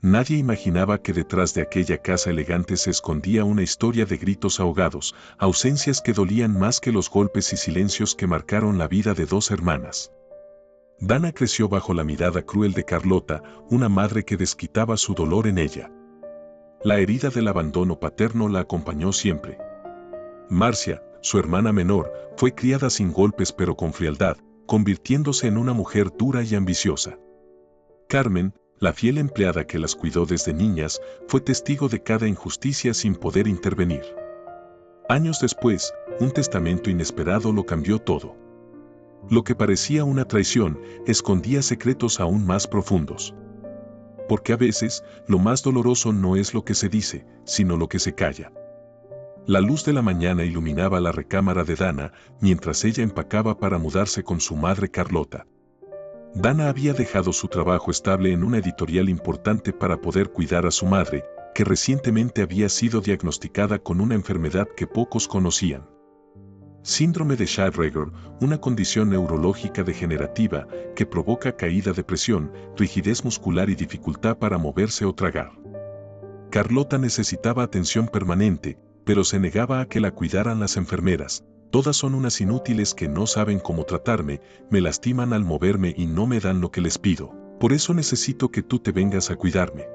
Nadie imaginaba que detrás de aquella casa elegante se escondía una historia de gritos ahogados, ausencias que dolían más que los golpes y silencios que marcaron la vida de dos hermanas. Dana creció bajo la mirada cruel de Carlota, una madre que desquitaba su dolor en ella. La herida del abandono paterno la acompañó siempre. Marcia, su hermana menor, fue criada sin golpes pero con frialdad, convirtiéndose en una mujer dura y ambiciosa. Carmen, la fiel empleada que las cuidó desde niñas, fue testigo de cada injusticia sin poder intervenir. Años después, un testamento inesperado lo cambió todo. Lo que parecía una traición, escondía secretos aún más profundos. Porque a veces, lo más doloroso no es lo que se dice, sino lo que se calla. La luz de la mañana iluminaba la recámara de Dana, mientras ella empacaba para mudarse con su madre Carlota. Dana había dejado su trabajo estable en una editorial importante para poder cuidar a su madre, que recientemente había sido diagnosticada con una enfermedad que pocos conocían. Síndrome de Shire-Reger, una condición neurológica degenerativa que provoca caída de presión, rigidez muscular y dificultad para moverse o tragar. Carlota necesitaba atención permanente, pero se negaba a que la cuidaran las enfermeras. Todas son unas inútiles que no saben cómo tratarme, me lastiman al moverme y no me dan lo que les pido. Por eso necesito que tú te vengas a cuidarme.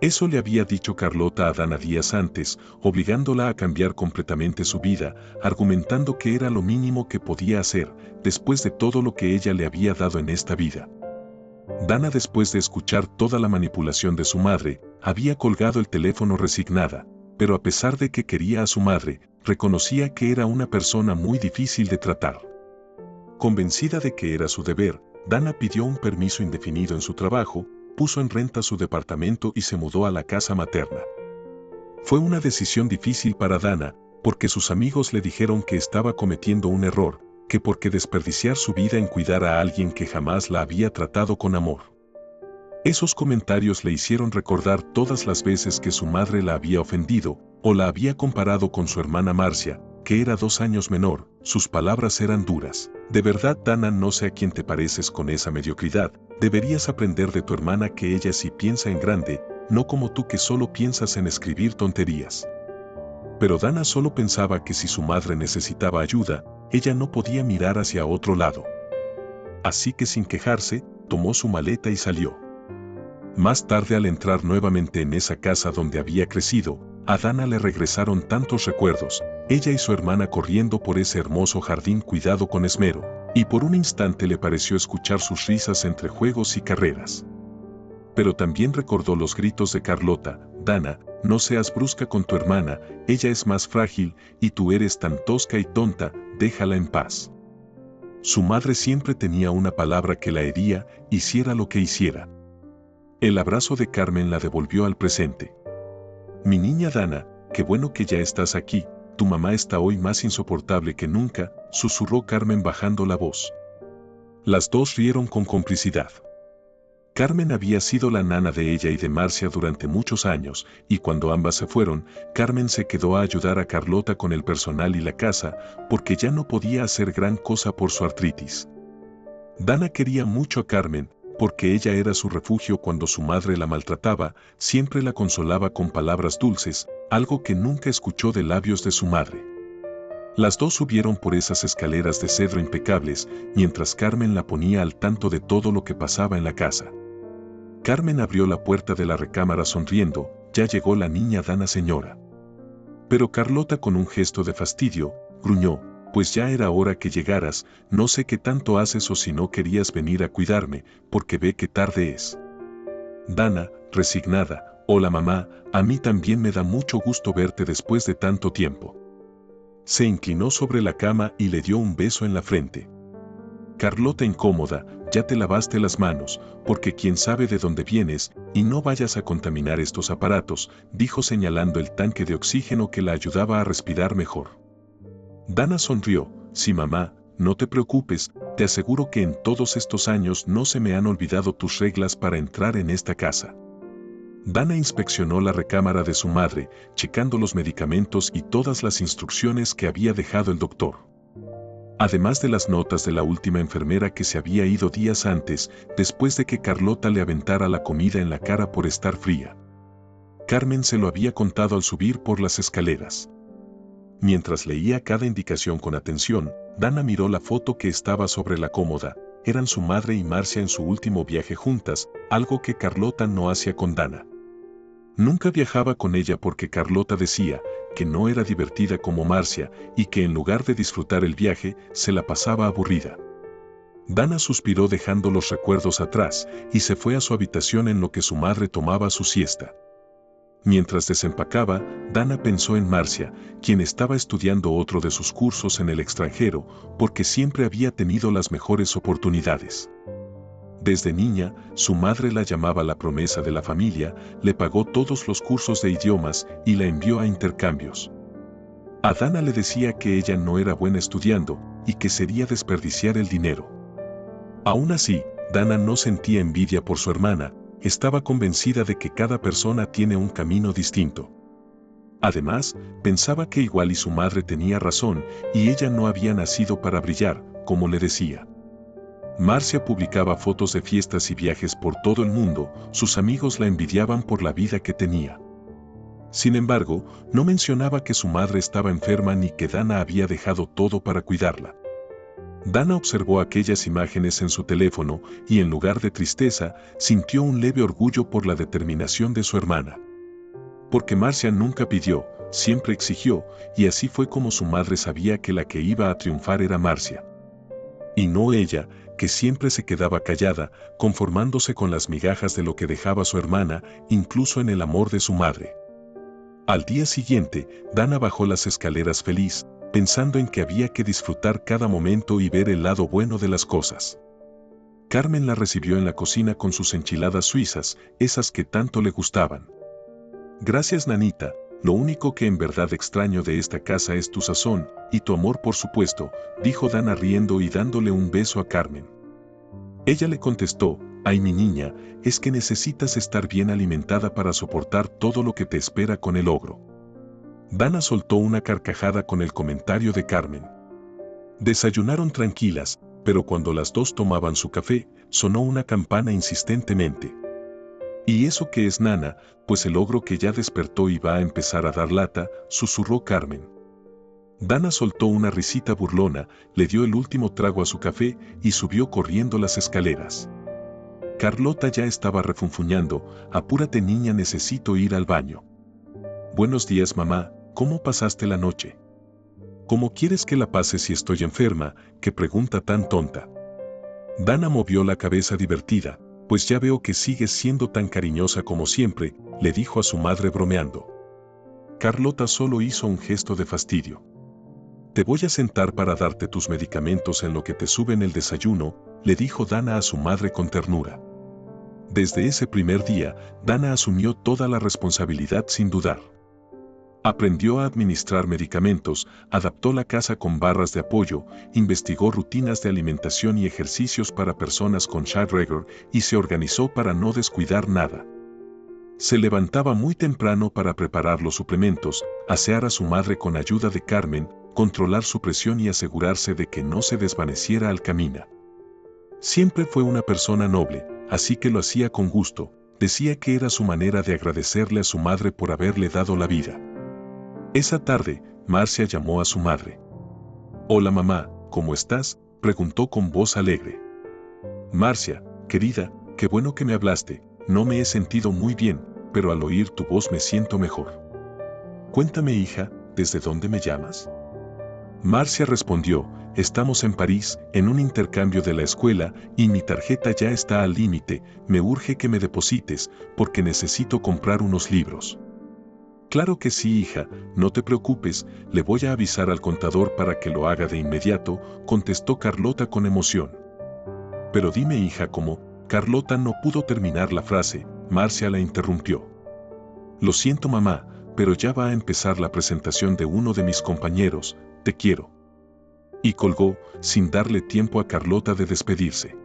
Eso le había dicho Carlota a Dana días antes, obligándola a cambiar completamente su vida, argumentando que era lo mínimo que podía hacer, después de todo lo que ella le había dado en esta vida. Dana, después de escuchar toda la manipulación de su madre, había colgado el teléfono resignada, pero a pesar de que quería a su madre, reconocía que era una persona muy difícil de tratar. Convencida de que era su deber, Dana pidió un permiso indefinido en su trabajo, puso en renta su departamento y se mudó a la casa materna. Fue una decisión difícil para Dana, porque sus amigos le dijeron que estaba cometiendo un error, que por qué desperdiciar su vida en cuidar a alguien que jamás la había tratado con amor. Esos comentarios le hicieron recordar todas las veces que su madre la había ofendido, o la había comparado con su hermana Marcia, que era 2 años menor. Sus palabras eran duras. De verdad, Dana, no sé a quién te pareces con esa mediocridad. Deberías aprender de tu hermana que ella sí piensa en grande, no como tú que solo piensas en escribir tonterías. Pero Dana solo pensaba que si su madre necesitaba ayuda, ella no podía mirar hacia otro lado. Así que sin quejarse, tomó su maleta y salió. Más tarde, al entrar nuevamente en esa casa donde había crecido, a Dana le regresaron tantos recuerdos, ella y su hermana corriendo por ese hermoso jardín cuidado con esmero, y por un instante le pareció escuchar sus risas entre juegos y carreras. Pero también recordó los gritos de Carlota: Dana, no seas brusca con tu hermana, ella es más frágil, y tú eres tan tosca y tonta, déjala en paz. Su madre siempre tenía una palabra que la hería, hiciera lo que hiciera. El abrazo de Carmen la devolvió al presente. Mi niña Dana, qué bueno que ya estás aquí, tu mamá está hoy más insoportable que nunca, susurró Carmen bajando la voz. Las dos rieron con complicidad. Carmen había sido la nana de ella y de Marcia durante muchos años, y cuando ambas se fueron, Carmen se quedó a ayudar a Carlota con el personal y la casa, porque ya no podía hacer gran cosa por su artritis. Dana quería mucho a Carmen, porque ella era su refugio cuando su madre la maltrataba, siempre la consolaba con palabras dulces, algo que nunca escuchó de labios de su madre. Las dos subieron por esas escaleras de cedro impecables, mientras Carmen la ponía al tanto de todo lo que pasaba en la casa. Carmen abrió la puerta de la recámara sonriendo: ya llegó la niña Dana, señora. Pero Carlota, con un gesto de fastidio, gruñó: pues ya era hora que llegaras, no sé qué tanto haces o si no querías venir a cuidarme, porque ve que tarde es. Dana, resignada: hola mamá, a mí también me da mucho gusto verte después de tanto tiempo. Se inclinó sobre la cama y le dio un beso en la frente. Carlota, incómoda: ya te lavaste las manos, porque quién sabe de dónde vienes, y no vayas a contaminar estos aparatos, dijo señalando el tanque de oxígeno que la ayudaba a respirar mejor. Dana sonrió: sí mamá, no te preocupes, te aseguro que en todos estos años no se me han olvidado tus reglas para entrar en esta casa. Dana inspeccionó la recámara de su madre, checando los medicamentos y todas las instrucciones que había dejado el doctor. además de las notas de la última enfermera que se había ido días antes, después de que Carlota le aventara la comida en la cara por estar fría. Carmen se lo había contado al subir por las escaleras. Mientras leía cada indicación con atención, Dana miró la foto que estaba sobre la cómoda. Eran su madre y Marcia en su último viaje juntas, algo que Carlota no hacía con Dana. Nunca viajaba con ella porque Carlota decía que no era divertida como Marcia y que en lugar de disfrutar el viaje, se la pasaba aburrida. Dana suspiró dejando los recuerdos atrás y se fue a su habitación en lo que su madre tomaba su siesta. Mientras desempacaba, Dana pensó en Marcia, quien estaba estudiando otro de sus cursos en el extranjero, porque siempre había tenido las mejores oportunidades. Desde niña, su madre la llamaba la promesa de la familia, le pagó todos los cursos de idiomas y la envió a intercambios. A Dana le decía que ella no era buena estudiando y que sería desperdiciar el dinero. Aún así, Dana no sentía envidia por su hermana, estaba convencida de que cada persona tiene un camino distinto. Además, pensaba que igual y su madre tenía razón y ella no había nacido para brillar, como le decía. Marcia publicaba fotos de fiestas y viajes por todo el mundo, sus amigos la envidiaban por la vida que tenía. Sin embargo, no mencionaba que su madre estaba enferma ni que Dana había dejado todo para cuidarla. Dana observó aquellas imágenes en su teléfono y en lugar de tristeza, sintió un leve orgullo por la determinación de su hermana. Porque Marcia nunca pidió, siempre exigió, y así fue como su madre sabía que la que iba a triunfar era Marcia. Y no ella, que siempre se quedaba callada, conformándose con las migajas de lo que dejaba su hermana, incluso en el amor de su madre. Al día siguiente, Dana bajó las escaleras feliz, pensando en que había que disfrutar cada momento y ver el lado bueno de las cosas. Carmen la recibió en la cocina con sus enchiladas suizas, esas que tanto le gustaban. Gracias, nanita, lo único que en verdad extraño de esta casa es tu sazón, y tu amor por supuesto, dijo Dana riendo y dándole un beso a Carmen. Ella le contestó, ay mi niña, es que necesitas estar bien alimentada para soportar todo lo que te espera con el ogro. Dana soltó una carcajada con el comentario de Carmen. Desayunaron tranquilas, pero cuando las dos tomaban su café, sonó una campana insistentemente. ¿Y eso qué es, nana? Pues el ogro que ya despertó y va a empezar a dar lata, susurró Carmen. Dana soltó una risita burlona, le dio el último trago a su café y subió corriendo las escaleras. Carlota ya estaba refunfuñando, apúrate niña, necesito ir al baño. Buenos días mamá, ¿cómo pasaste la noche? ¿Cómo quieres que la pase si estoy enferma? Qué pregunta tan tonta. Dana movió la cabeza divertida, pues ya veo que sigues siendo tan cariñosa como siempre, le dijo a su madre bromeando. Carlota solo hizo un gesto de fastidio. Te voy a sentar para darte tus medicamentos en lo que te suben el desayuno, le dijo Dana a su madre con ternura. Desde ese primer día, Dana asumió toda la responsabilidad sin dudar. Aprendió a administrar medicamentos, adaptó la casa con barras de apoyo, investigó rutinas de alimentación y ejercicios para personas con Shadregger y se organizó para no descuidar nada. Se levantaba muy temprano para preparar los suplementos, asear a su madre con ayuda de Carmen, controlar su presión y asegurarse de que no se desvaneciera al caminar. Siempre fue una persona noble, así que lo hacía con gusto, decía que era su manera de agradecerle a su madre por haberle dado la vida. Esa tarde, Marcia llamó a su madre. Hola mamá, ¿cómo estás?, preguntó con voz alegre. Marcia, querida, qué bueno que me hablaste, no me he sentido muy bien, pero al oír tu voz me siento mejor. Cuéntame hija, ¿desde dónde me llamas? Marcia respondió, estamos en París, en un intercambio de la escuela, y mi tarjeta ya está al límite, me urge que me deposites, porque necesito comprar unos libros. Claro que sí, hija, no te preocupes, le voy a avisar al contador para que lo haga de inmediato, contestó Carlota con emoción. Pero dime, hija, ¿cómo? Carlota no pudo terminar la frase, Marcia la interrumpió. Lo siento, mamá, pero ya va a empezar la presentación de uno de mis compañeros, te quiero. Y colgó, sin darle tiempo a Carlota de despedirse.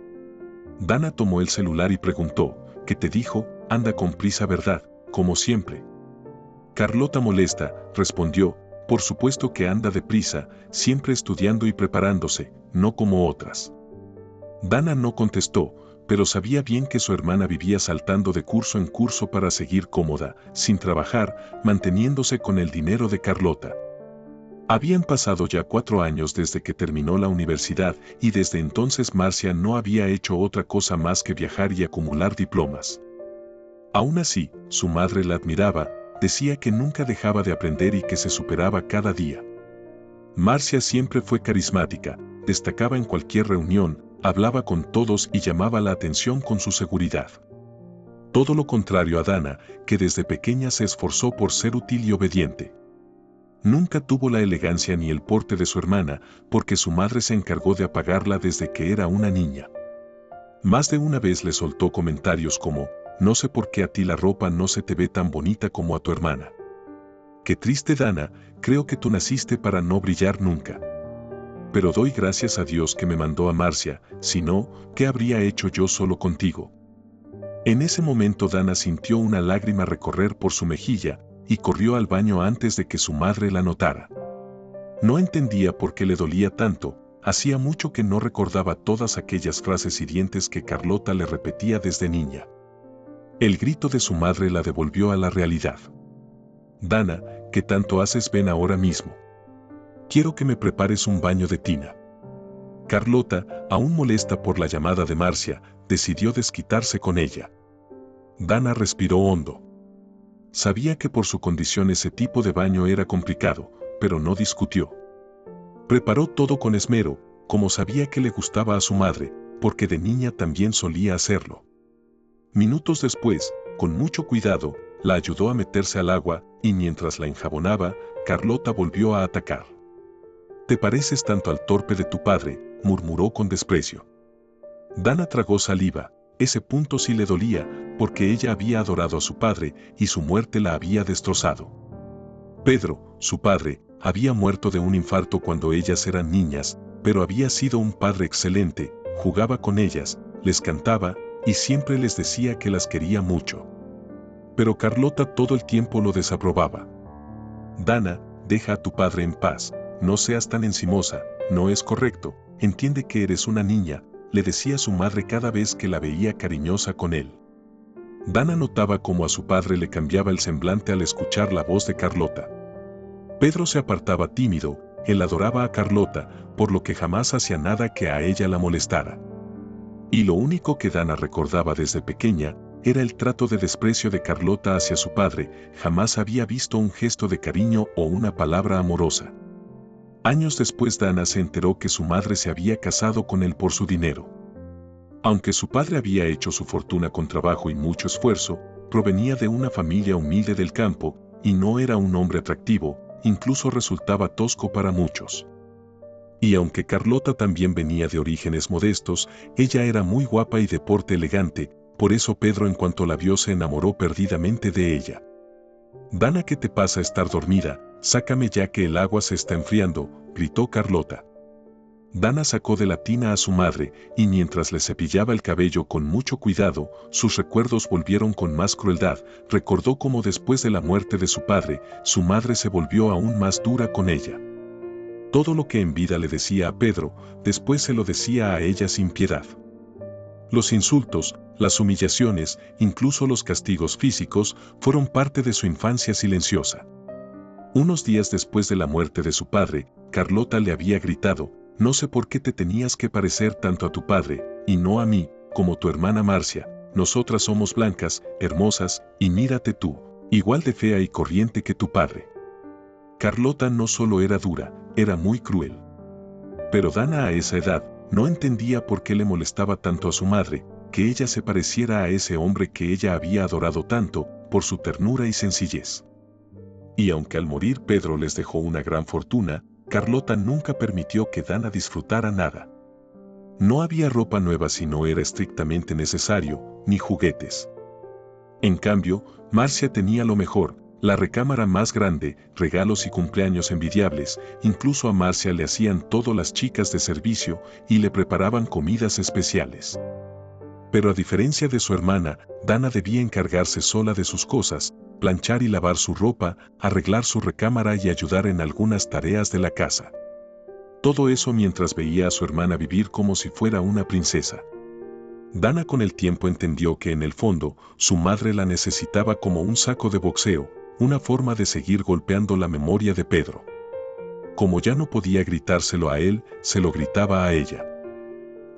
Dana tomó el celular y preguntó, ¿qué te dijo? Anda con prisa, ¿verdad? Como siempre. Carlota molesta, respondió, Por supuesto que anda deprisa, siempre estudiando y preparándose, no como otras. Dana no contestó, pero sabía bien que su hermana vivía saltando de curso en curso para seguir cómoda, sin trabajar, manteniéndose con el dinero de Carlota. Habían pasado ya 4 años desde que terminó la universidad y desde entonces Marcia no había hecho otra cosa más que viajar y acumular diplomas. Aún así, su madre la admiraba, decía que nunca dejaba de aprender y que se superaba cada día. Marcia siempre fue carismática, destacaba en cualquier reunión, hablaba con todos y llamaba la atención con su seguridad. Todo lo contrario a Dana, que desde pequeña se esforzó por ser útil y obediente. Nunca tuvo la elegancia ni el porte de su hermana, porque su madre se encargó de apagarla desde que era una niña. Más de una vez le soltó comentarios como, no sé por qué a ti la ropa no se te ve tan bonita como a tu hermana. Qué triste Dana, creo que tú naciste para no brillar nunca. Pero doy gracias a Dios que me mandó a Marcia, si no, ¿qué habría hecho yo solo contigo? En ese momento Dana sintió una lágrima recorrer por su mejilla, y corrió al baño antes de que su madre la notara. No entendía por qué le dolía tanto, hacía mucho que no recordaba todas aquellas frases hirientes que Carlota le repetía desde niña. El grito de su madre la devolvió a la realidad. Dana, ¿qué tanto haces? Ven ahora mismo. Quiero que me prepares un baño de tina. Carlota, aún molesta por la llamada de Marcia, decidió desquitarse con ella. Dana respiró hondo. Sabía que por su condición ese tipo de baño era complicado, pero no discutió. Preparó todo con esmero, como sabía que le gustaba a su madre, porque de niña también solía hacerlo. Minutos después, con mucho cuidado, la ayudó a meterse al agua, y mientras la enjabonaba, Carlota volvió a atacar. «Te pareces tanto al torpe de tu padre», murmuró con desprecio. Dana tragó saliva, ese punto sí le dolía, porque ella había adorado a su padre, y su muerte la había destrozado. Pedro, su padre, había muerto de un infarto cuando ellas eran niñas, pero había sido un padre excelente, jugaba con ellas, les cantaba, y siempre les decía que las quería mucho. Pero Carlota todo el tiempo lo desaprobaba. «Dana, deja a tu padre en paz, no seas tan encimosa, no es correcto, entiende que eres una niña», le decía su madre cada vez que la veía cariñosa con él. Dana notaba cómo a su padre le cambiaba el semblante al escuchar la voz de Carlota. Pedro se apartaba tímido, él adoraba a Carlota, por lo que jamás hacía nada que a ella la molestara. Y lo único que Dana recordaba desde pequeña era el trato de desprecio de Carlota hacia su padre, jamás había visto un gesto de cariño o una palabra amorosa. Años después Dana se enteró que su madre se había casado con él por su dinero. Aunque su padre había hecho su fortuna con trabajo y mucho esfuerzo, provenía de una familia humilde del campo, y no era un hombre atractivo, incluso resultaba tosco para muchos. Y aunque Carlota también venía de orígenes modestos, ella era muy guapa y de porte elegante, por eso Pedro en cuanto la vio se enamoró perdidamente de ella. «Dana, ¿qué te pasa? Estar dormida, sácame ya que el agua se está enfriando», gritó Carlota. Dana sacó de la tina a su madre, y mientras le cepillaba el cabello con mucho cuidado, sus recuerdos volvieron con más crueldad, recordó cómo después de la muerte de su padre, su madre se volvió aún más dura con ella. Todo lo que en vida le decía a Pedro, después se lo decía a ella sin piedad. Los insultos, las humillaciones, incluso los castigos físicos, fueron parte de su infancia silenciosa. Unos días después de la muerte de su padre, Carlota le había gritado: «No sé por qué te tenías que parecer tanto a tu padre, y no a mí, como tu hermana Marcia. Nosotras somos blancas, hermosas, y mírate tú, igual de fea y corriente que tu padre». Carlota no solo era dura, era muy cruel. Pero Dana a esa edad no entendía por qué le molestaba tanto a su madre, que ella se pareciera a ese hombre que ella había adorado tanto, por su ternura y sencillez. Y aunque al morir Pedro les dejó una gran fortuna, Carlota nunca permitió que Dana disfrutara nada. No había ropa nueva si no era estrictamente necesario, ni juguetes. En cambio, Marcia tenía lo mejor, la recámara más grande, regalos y cumpleaños envidiables, incluso a Marcia le hacían todo las chicas de servicio y le preparaban comidas especiales. Pero a diferencia de su hermana, Dana debía encargarse sola de sus cosas, planchar y lavar su ropa, arreglar su recámara y ayudar en algunas tareas de la casa. Todo eso mientras veía a su hermana vivir como si fuera una princesa. Dana con el tiempo entendió que en el fondo, su madre la necesitaba como un saco de boxeo, una forma de seguir golpeando la memoria de Pedro. Como ya no podía gritárselo a él, se lo gritaba a ella.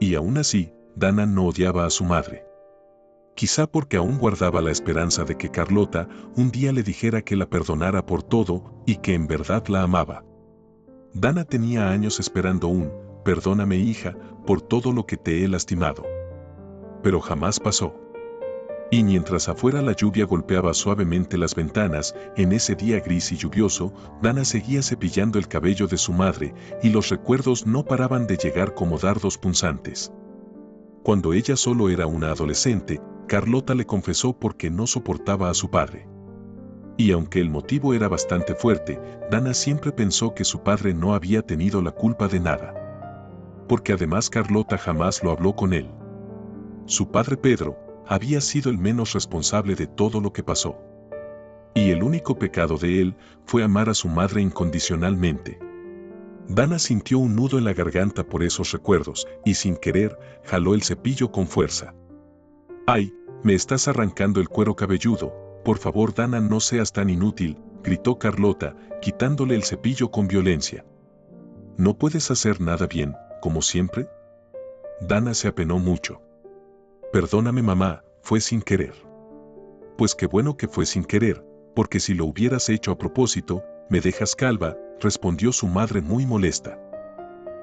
Y aún así, Dana no odiaba a su madre. Quizá porque aún guardaba la esperanza de que Carlota un día le dijera que la perdonara por todo y que en verdad la amaba. Dana tenía años esperando un «perdóname, hija, por todo lo que te he lastimado». Pero jamás pasó. Y mientras afuera la lluvia golpeaba suavemente las ventanas, en ese día gris y lluvioso, Dana seguía cepillando el cabello de su madre y los recuerdos no paraban de llegar como dardos punzantes. Cuando ella solo era una adolescente, Carlota le confesó por qué no soportaba a su padre. Y aunque el motivo era bastante fuerte, Dana siempre pensó que su padre no había tenido la culpa de nada. Porque además Carlota jamás lo habló con él. Su padre Pedro había sido el menos responsable de todo lo que pasó. Y el único pecado de él fue amar a su madre incondicionalmente. Dana sintió un nudo en la garganta por esos recuerdos y sin querer jaló el cepillo con fuerza. «¡Ay, me estás arrancando el cuero cabelludo! Por favor, Dana, no seas tan inútil», gritó Carlota, quitándole el cepillo con violencia. «¿No puedes hacer nada bien, como siempre?» Dana se apenó mucho. «Perdóname, mamá, fue sin querer». «Pues qué bueno que fue sin querer, porque si lo hubieras hecho a propósito, me dejas calva», respondió su madre muy molesta.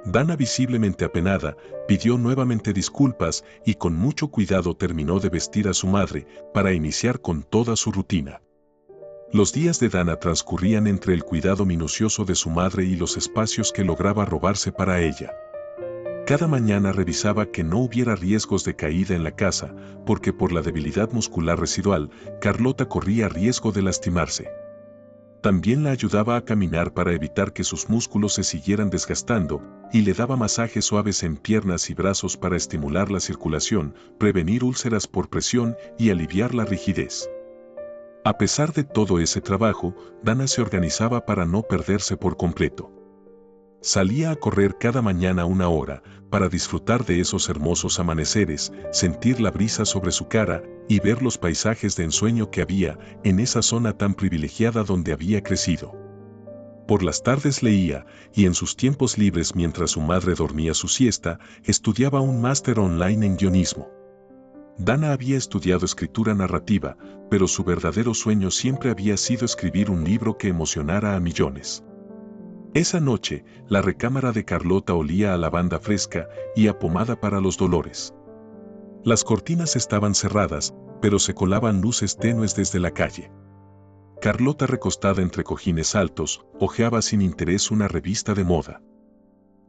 Dana, visiblemente apenada, pidió nuevamente disculpas y con mucho cuidado terminó de vestir a su madre para iniciar con toda su rutina. Los días de Dana transcurrían entre el cuidado minucioso de su madre y los espacios que lograba robarse para ella. Cada mañana revisaba que no hubiera riesgos de caída en la casa, porque por la debilidad muscular residual, Carlota corría riesgo de lastimarse. También la ayudaba a caminar para evitar que sus músculos se siguieran desgastando, y le daba masajes suaves en piernas y brazos para estimular la circulación, prevenir úlceras por presión y aliviar la rigidez. A pesar de todo ese trabajo, Dana se organizaba para no perderse por completo. Salía a correr cada mañana 1 hora, para disfrutar de esos hermosos amaneceres, sentir la brisa sobre su cara y ver los paisajes de ensueño que había en esa zona tan privilegiada donde había crecido. Por las tardes leía, y en sus tiempos libres mientras su madre dormía su siesta, estudiaba un máster online en guionismo. Dana había estudiado escritura narrativa, pero su verdadero sueño siempre había sido escribir un libro que emocionara a millones. Esa noche, la recámara de Carlota olía a lavanda fresca y a pomada para los dolores. Las cortinas estaban cerradas, pero se colaban luces tenues desde la calle. Carlota, recostada entre cojines altos, hojeaba sin interés una revista de moda.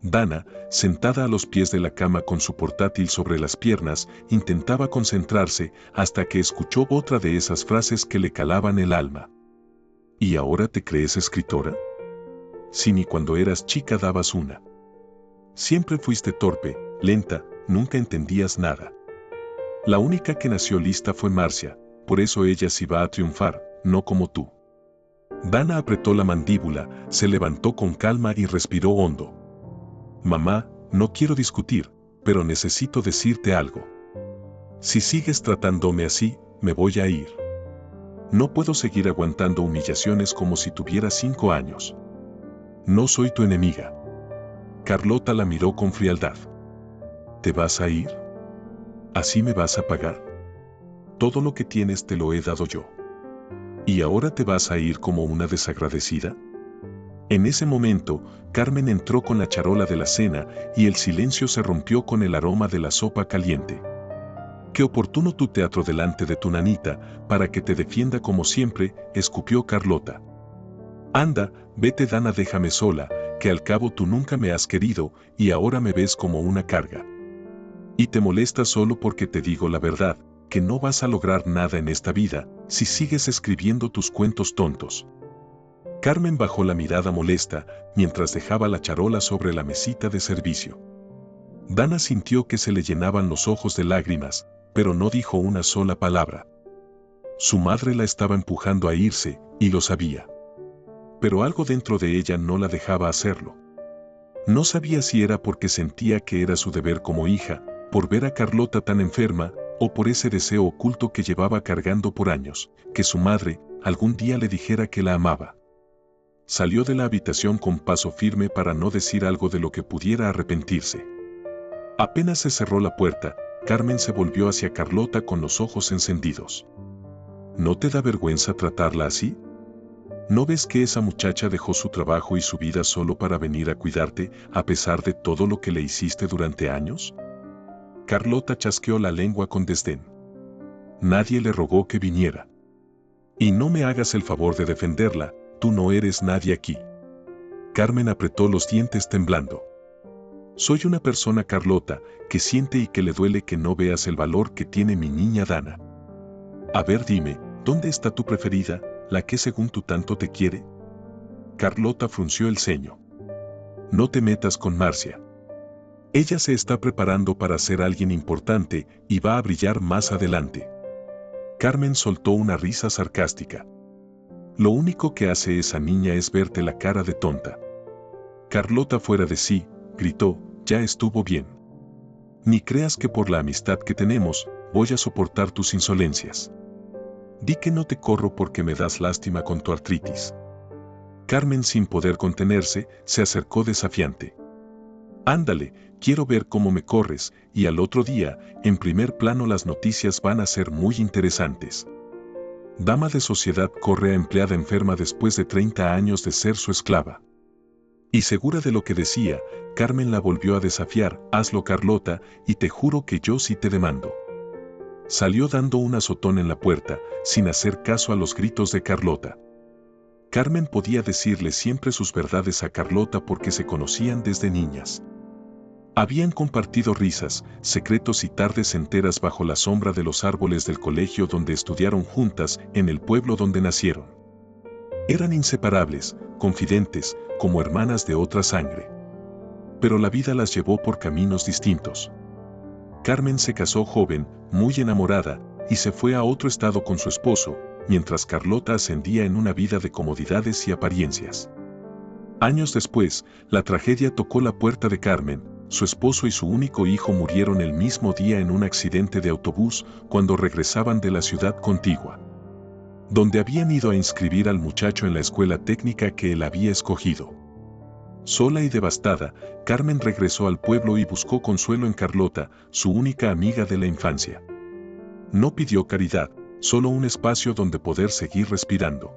Dana, sentada a los pies de la cama con su portátil sobre las piernas, intentaba concentrarse hasta que escuchó otra de esas frases que le calaban el alma. ¿Y ahora te crees escritora? Si ni cuando eras chica dabas una. Siempre fuiste torpe, lenta, nunca entendías nada. La única que nació lista fue Marcia, por eso ella sí va a triunfar, no como tú. Dana apretó la mandíbula, se levantó con calma y respiró hondo. Mamá, no quiero discutir, pero necesito decirte algo. Si sigues tratándome así, me voy a ir. No puedo seguir aguantando humillaciones como si tuviera 5 años. No soy tu enemiga. Carlota la miró con frialdad. ¿Te vas a ir? ¿Así me vas a pagar? Todo lo que tienes te lo he dado yo. ¿Y ahora te vas a ir como una desagradecida? En ese momento, Carmen entró con la charola de la cena y el silencio se rompió con el aroma de la sopa caliente. Qué oportuno tu teatro delante de tu nanita, para que te defienda como siempre, escupió Carlota. Anda, vete Dana, déjame sola, que al cabo tú nunca me has querido y ahora me ves como una carga. Y te molestas solo porque te digo la verdad, que no vas a lograr nada en esta vida si sigues escribiendo tus cuentos tontos. Carmen bajó la mirada molesta mientras dejaba la charola sobre la mesita de servicio. Dana sintió que se le llenaban los ojos de lágrimas, pero no dijo una sola palabra. Su madre la estaba empujando a irse, y lo sabía. Pero algo dentro de ella no la dejaba hacerlo. No sabía si era porque sentía que era su deber como hija, por ver a Carlota tan enferma, o por ese deseo oculto que llevaba cargando por años, que su madre algún día le dijera que la amaba. Salió de la habitación con paso firme para no decir algo de lo que pudiera arrepentirse. Apenas se cerró la puerta, Carmen se volvió hacia Carlota con los ojos encendidos. ¿No te da vergüenza tratarla así? ¿No ves que esa muchacha dejó su trabajo y su vida solo para venir a cuidarte, a pesar de todo lo que le hiciste durante años? Carlota chasqueó la lengua con desdén. Nadie le rogó que viniera. Y no me hagas el favor de defenderla, tú no eres nadie aquí. Carmen apretó los dientes temblando. Soy una persona, Carlota, que siente y que le duele que no veas el valor que tiene mi niña Dana. A ver, dime, ¿dónde está tu preferida, la que según tú tanto te quiere? Carlota frunció el ceño. No te metas con Marcia. Ella se está preparando para ser alguien importante y va a brillar más adelante. Carmen soltó una risa sarcástica. Lo único que hace esa niña es verte la cara de tonta. Carlota, fuera de sí, gritó, ya estuvo bien. Ni creas que por la amistad que tenemos, voy a soportar tus insolencias. Di que no te corro porque me das lástima con tu artritis. Carmen, sin poder contenerse, se acercó desafiante. Ándale, quiero ver cómo me corres, y al otro día, en primer plano las noticias van a ser muy interesantes. Dama de sociedad corre a empleada enferma después de 30 años de ser su esclava. Y segura de lo que decía, Carmen la volvió a desafiar, hazlo, Carlota, y te juro que yo sí te demando. Salió dando un azotón en la puerta, sin hacer caso a los gritos de Carlota. Carmen podía decirle siempre sus verdades a Carlota porque se conocían desde niñas. Habían compartido risas, secretos y tardes enteras bajo la sombra de los árboles del colegio donde estudiaron juntas, en el pueblo donde nacieron. Eran inseparables, confidentes, como hermanas de otra sangre. Pero la vida las llevó por caminos distintos. Carmen se casó joven, muy enamorada, y se fue a otro estado con su esposo, mientras Carlota ascendía en una vida de comodidades y apariencias. Años después, la tragedia tocó la puerta de Carmen. Su esposo y su único hijo murieron el mismo día en un accidente de autobús cuando regresaban de la ciudad contigua, donde habían ido a inscribir al muchacho en la escuela técnica que él había escogido. Sola y devastada, Carmen regresó al pueblo y buscó consuelo en Carlota, su única amiga de la infancia. No pidió caridad, solo un espacio donde poder seguir respirando.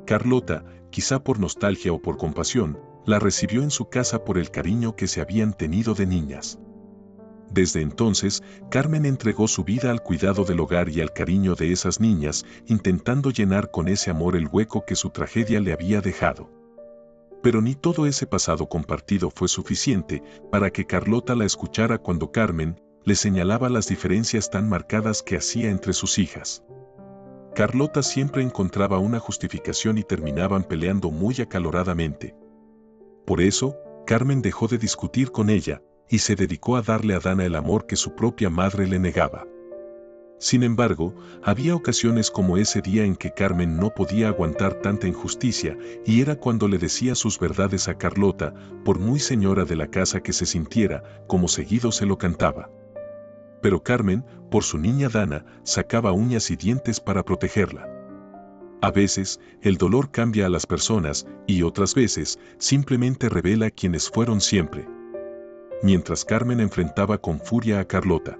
Carlota, quizá por nostalgia o por compasión, la recibió en su casa por el cariño que se habían tenido de niñas. Desde entonces, Carmen entregó su vida al cuidado del hogar y al cariño de esas niñas, intentando llenar con ese amor el hueco que su tragedia le había dejado. Pero ni todo ese pasado compartido fue suficiente para que Carlota la escuchara cuando Carmen le señalaba las diferencias tan marcadas que hacía entre sus hijas. Carlota siempre encontraba una justificación y terminaban peleando muy acaloradamente. Por eso, Carmen dejó de discutir con ella y se dedicó a darle a Dana el amor que su propia madre le negaba. Sin embargo, había ocasiones como ese día en que Carmen no podía aguantar tanta injusticia y era cuando le decía sus verdades a Carlota, por muy señora de la casa que se sintiera, como seguido se lo cantaba. Pero Carmen, por su niña Dana, sacaba uñas y dientes para protegerla. A veces, el dolor cambia a las personas y otras veces, simplemente revela quienes fueron siempre. Mientras Carmen enfrentaba con furia a Carlota,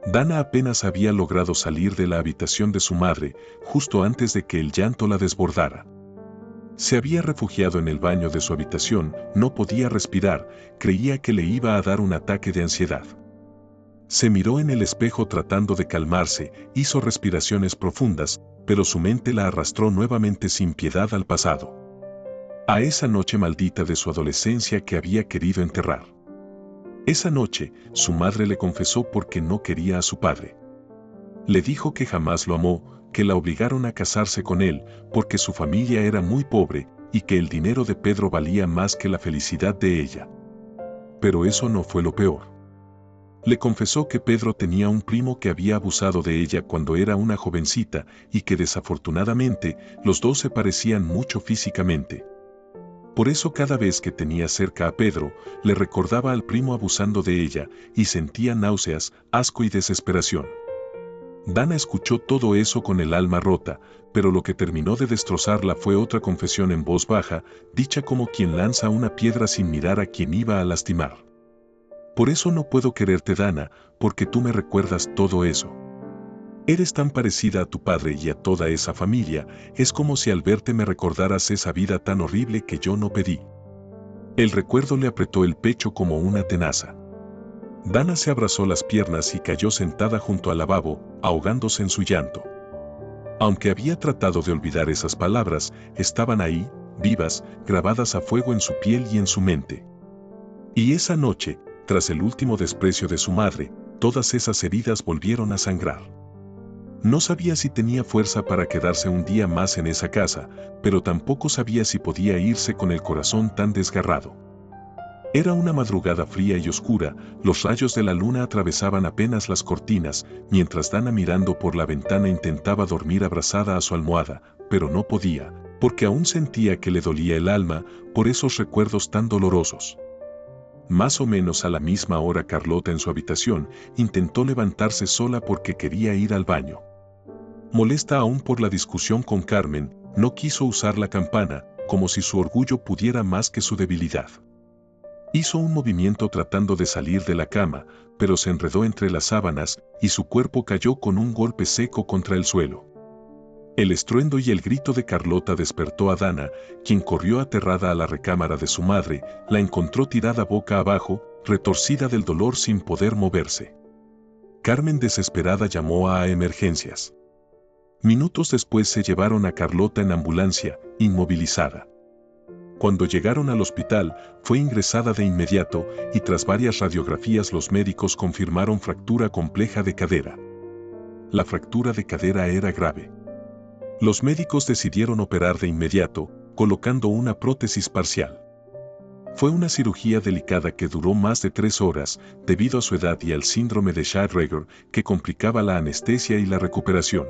Dana apenas había logrado salir de la habitación de su madre, justo antes de que el llanto la desbordara. Se había refugiado en el baño de su habitación, no podía respirar, creía que le iba a dar un ataque de ansiedad. Se miró en el espejo tratando de calmarse, hizo respiraciones profundas, pero su mente la arrastró nuevamente sin piedad al pasado. A esa noche maldita de su adolescencia que había querido enterrar. Esa noche, su madre le confesó por qué no quería a su padre. Le dijo que jamás lo amó, que la obligaron a casarse con él, porque su familia era muy pobre, y que el dinero de Pedro valía más que la felicidad de ella. Pero eso no fue lo peor. Le confesó que Pedro tenía un primo que había abusado de ella cuando era una jovencita y que desafortunadamente los dos se parecían mucho físicamente. Por eso cada vez que tenía cerca a Pedro, le recordaba al primo abusando de ella y sentía náuseas, asco y desesperación. Dana escuchó todo eso con el alma rota, pero lo que terminó de destrozarla fue otra confesión en voz baja, dicha como quien lanza una piedra sin mirar a quien iba a lastimar. Por eso no puedo quererte, Dana, porque tú me recuerdas todo eso. Eres tan parecida a tu padre y a toda esa familia, es como si al verte me recordaras esa vida tan horrible que yo no pedí. El recuerdo le apretó el pecho como una tenaza. Dana se abrazó las piernas y cayó sentada junto al lavabo, ahogándose en su llanto. Aunque había tratado de olvidar esas palabras, estaban ahí, vivas, grabadas a fuego en su piel y en su mente. Y esa noche, tras el último desprecio de su madre, todas esas heridas volvieron a sangrar. No sabía si tenía fuerza para quedarse un día más en esa casa, pero tampoco sabía si podía irse con el corazón tan desgarrado. Era una madrugada fría y oscura, los rayos de la luna atravesaban apenas las cortinas, mientras Dana mirando por la ventana intentaba dormir abrazada a su almohada, pero no podía, porque aún sentía que le dolía el alma por esos recuerdos tan dolorosos. Más o menos a la misma hora Carlota en su habitación intentó levantarse sola porque quería ir al baño. Molesta aún por la discusión con Carmen, no quiso usar la campana, como si su orgullo pudiera más que su debilidad. Hizo un movimiento tratando de salir de la cama, pero se enredó entre las sábanas y su cuerpo cayó con un golpe seco contra el suelo. El estruendo y el grito de Carlota despertó a Dana, quien corrió aterrada a la recámara de su madre, la encontró tirada boca abajo, retorcida del dolor sin poder moverse. Carmen desesperada llamó a emergencias. Minutos después se llevaron a Carlota en ambulancia, inmovilizada. Cuando llegaron al hospital, fue ingresada de inmediato y tras varias radiografías los médicos confirmaron fractura compleja de cadera. La fractura de cadera era grave. Los médicos decidieron operar de inmediato, colocando una prótesis parcial. Fue una cirugía delicada que duró más de 3 horas, debido a su edad y al síndrome de Schaeffer, que complicaba la anestesia y la recuperación.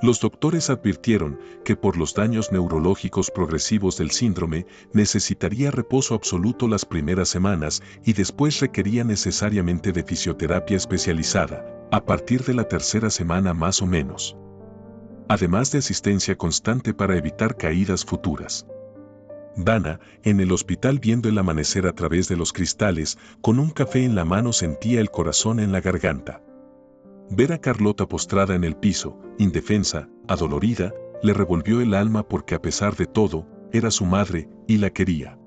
Los doctores advirtieron que por los daños neurológicos progresivos del síndrome, necesitaría reposo absoluto las primeras semanas y después requería necesariamente de fisioterapia especializada, a partir de la 3ª semana más o menos. Además de asistencia constante para evitar caídas futuras. Dana, en el hospital viendo el amanecer a través de los cristales, con un café en la mano sentía el corazón en la garganta. Ver a Carlota postrada en el piso, indefensa, adolorida, le revolvió el alma porque a pesar de todo, era su madre y la quería.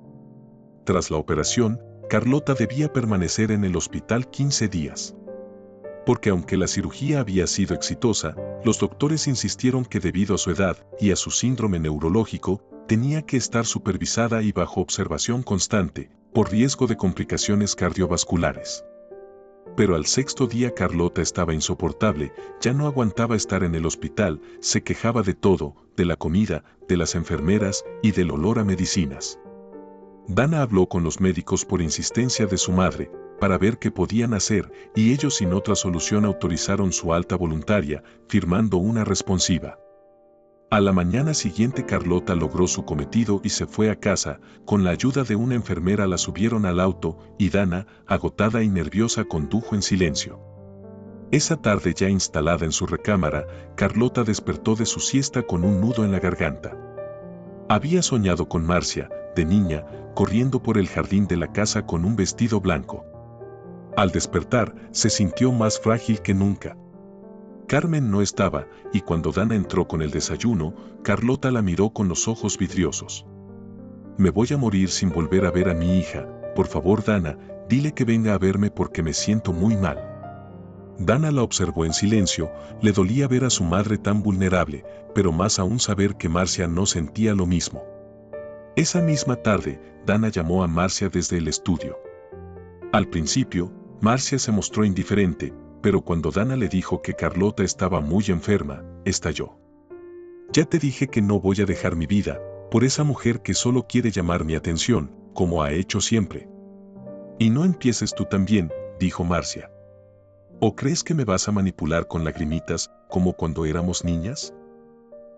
Tras la operación, Carlota debía permanecer en el hospital 15 días. Porque aunque la cirugía había sido exitosa, los doctores insistieron que debido a su edad y a su síndrome neurológico, tenía que estar supervisada y bajo observación constante, por riesgo de complicaciones cardiovasculares. Pero al 6º día Carlota estaba insoportable, ya no aguantaba estar en el hospital, se quejaba de todo, de la comida, de las enfermeras y del olor a medicinas. Dana habló con los médicos por insistencia de su madre, para ver qué podían hacer, y ellos sin otra solución autorizaron su alta voluntaria, firmando una responsiva. A la mañana siguiente Carlota logró su cometido y se fue a casa, con la ayuda de una enfermera la subieron al auto, y Dana, agotada y nerviosa, condujo en silencio. Esa tarde ya instalada en su recámara, Carlota despertó de su siesta con un nudo en la garganta. Había soñado con Marcia, de niña, corriendo por el jardín de la casa con un vestido blanco. Al despertar, se sintió más frágil que nunca. Carmen no estaba, y cuando Dana entró con el desayuno, Carlota la miró con los ojos vidriosos. Me voy a morir sin volver a ver a mi hija, por favor Dana, dile que venga a verme porque me siento muy mal. Dana la observó en silencio, le dolía ver a su madre tan vulnerable, pero más aún saber que Marcia no sentía lo mismo. Esa misma tarde, Dana llamó a Marcia desde el estudio. Al principio, Marcia se mostró indiferente, pero cuando Dana le dijo que Carlota estaba muy enferma, estalló. Ya te dije que no voy a dejar mi vida por esa mujer que solo quiere llamar mi atención, como ha hecho siempre. Y no empieces tú también, dijo Marcia. ¿O crees que me vas a manipular con lagrimitas, como cuando éramos niñas?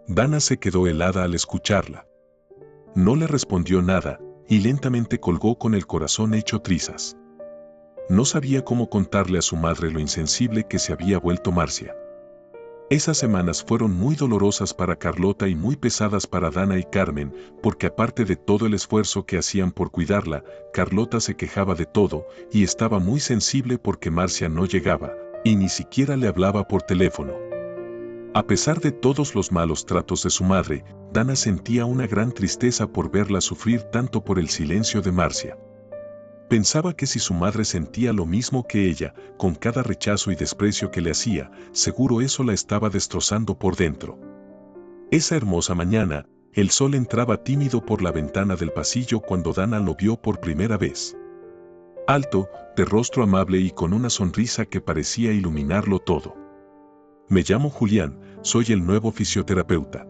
Dana se quedó helada al escucharla. No le respondió nada, y lentamente colgó con el corazón hecho trizas. No sabía cómo contarle a su madre lo insensible que se había vuelto Marcia. Esas semanas fueron muy dolorosas para Carlota y muy pesadas para Dana y Carmen, porque aparte de todo el esfuerzo que hacían por cuidarla, Carlota se quejaba de todo y estaba muy sensible porque Marcia no llegaba, y ni siquiera le hablaba por teléfono. A pesar de todos los malos tratos de su madre, Dana sentía una gran tristeza por verla sufrir tanto por el silencio de Marcia. Pensaba que si su madre sentía lo mismo que ella, con cada rechazo y desprecio que le hacía, seguro eso la estaba destrozando por dentro. Esa hermosa mañana, el sol entraba tímido por la ventana del pasillo cuando Dana lo vio por primera vez. Alto, de rostro amable y con una sonrisa que parecía iluminarlo todo. Me llamo Julián, soy el nuevo fisioterapeuta.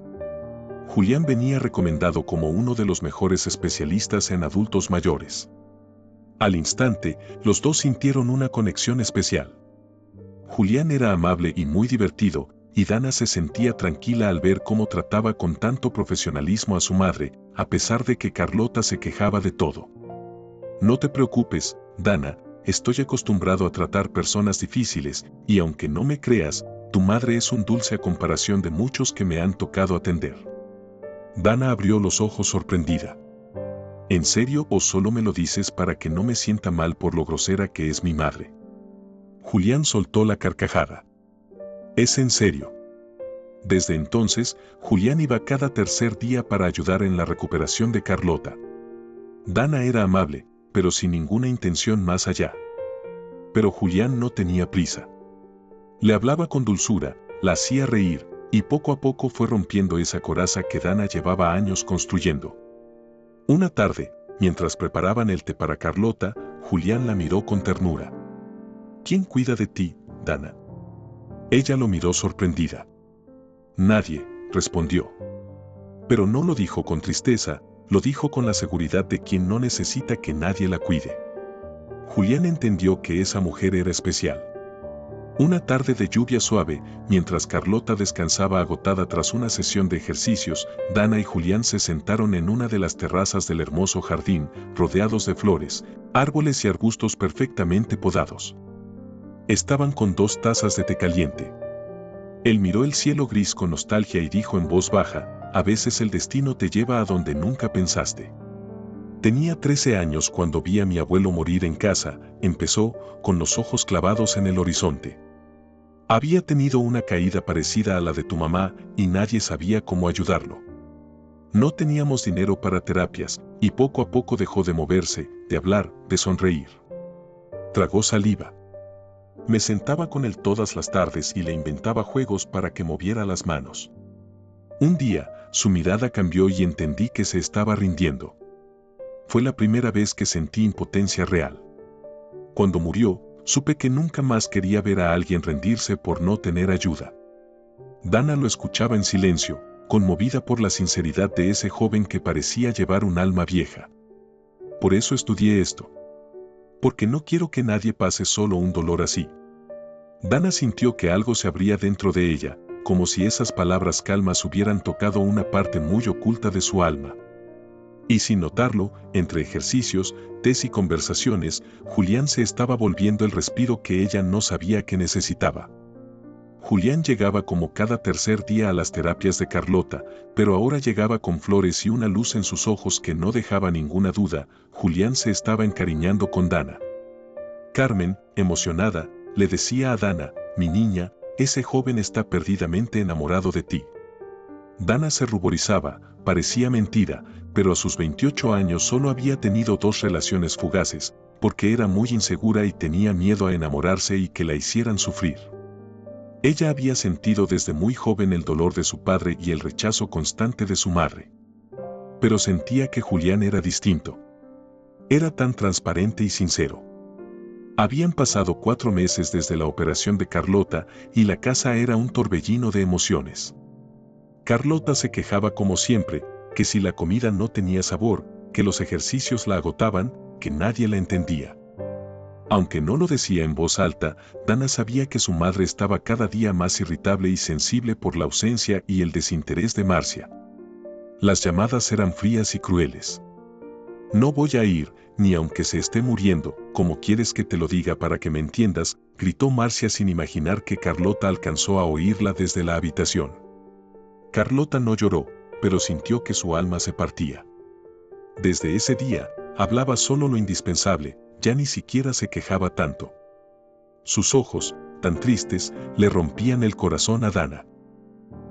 Julián venía recomendado como uno de los mejores especialistas en adultos mayores. Al instante, los dos sintieron una conexión especial. Julián era amable y muy divertido, y Dana se sentía tranquila al ver cómo trataba con tanto profesionalismo a su madre, a pesar de que Carlota se quejaba de todo. No te preocupes, Dana, estoy acostumbrado a tratar personas difíciles, y aunque no me creas, tu madre es un dulce a comparación de muchos que me han tocado atender. Dana abrió los ojos sorprendida. ¿En serio o solo me lo dices para que no me sienta mal por lo grosera que es mi madre? Julián soltó la carcajada. Es en serio. Desde entonces, Julián iba cada tercer día para ayudar en la recuperación de Carlota. Dana era amable, pero sin ninguna intención más allá. Pero Julián no tenía prisa. Le hablaba con dulzura, la hacía reír, y poco a poco fue rompiendo esa coraza que Dana llevaba años construyendo. Una tarde, mientras preparaban el té para Carlota, Julián la miró con ternura. ¿Quién cuida de ti, Dana? Ella lo miró sorprendida. Nadie, respondió. Pero no lo dijo con tristeza, lo dijo con la seguridad de quien no necesita que nadie la cuide. Julián entendió que esa mujer era especial. Una tarde de lluvia suave, mientras Carlota descansaba agotada tras una sesión de ejercicios, Dana y Julián se sentaron en una de las terrazas del hermoso jardín, rodeados de flores, árboles y arbustos perfectamente podados. Estaban con 2 tazas de té caliente. Él miró el cielo gris con nostalgia y dijo en voz baja, a veces el destino te lleva a donde nunca pensaste. Tenía 13 años cuando vi a mi abuelo morir en casa, empezó, con los ojos clavados en el horizonte. Había tenido una caída parecida a la de tu mamá y nadie sabía cómo ayudarlo. No teníamos dinero para terapias y poco a poco dejó de moverse, de hablar, de sonreír. Tragó saliva. Me sentaba con él todas las tardes y le inventaba juegos para que moviera las manos. Un día, su mirada cambió y entendí que se estaba rindiendo. Fue la primera vez que sentí impotencia real. Cuando murió, supe que nunca más quería ver a alguien rendirse por no tener ayuda. Dana lo escuchaba en silencio, conmovida por la sinceridad de ese joven que parecía llevar un alma vieja. Por eso estudié esto. Porque no quiero que nadie pase solo un dolor así. Dana sintió que algo se abría dentro de ella, como si esas palabras calmas hubieran tocado una parte muy oculta de su alma. Y sin notarlo, entre ejercicios, tés y conversaciones, Julián se estaba volviendo el respiro que ella no sabía que necesitaba. Julián llegaba como cada tercer día a las terapias de Carlota, pero ahora llegaba con flores y una luz en sus ojos que no dejaba ninguna duda, Julián se estaba encariñando con Dana. Carmen, emocionada, le decía a Dana, mi niña, ese joven está perdidamente enamorado de ti. Dana se ruborizaba, parecía mentira, pero a sus 28 años solo había tenido 2 relaciones fugaces, porque era muy insegura y tenía miedo a enamorarse y que la hicieran sufrir. Ella había sentido desde muy joven el dolor de su padre y el rechazo constante de su madre. Pero sentía que Julián era distinto. Era tan transparente y sincero. Habían pasado 4 meses desde la operación de Carlota y la casa era un torbellino de emociones. Carlota se quejaba como siempre, que si la comida no tenía sabor, que los ejercicios la agotaban, que nadie la entendía. Aunque no lo decía en voz alta, Dana sabía que su madre estaba cada día más irritable y sensible por la ausencia y el desinterés de Marcia. Las llamadas eran frías y crueles. «No voy a ir, ni aunque se esté muriendo, ¿cómo quieres que te lo diga para que me entiendas?», gritó Marcia sin imaginar que Carlota alcanzó a oírla desde la habitación. Carlota no lloró, pero sintió que su alma se partía. Desde ese día, hablaba solo lo indispensable, ya ni siquiera se quejaba tanto. Sus ojos, tan tristes, le rompían el corazón a Dana.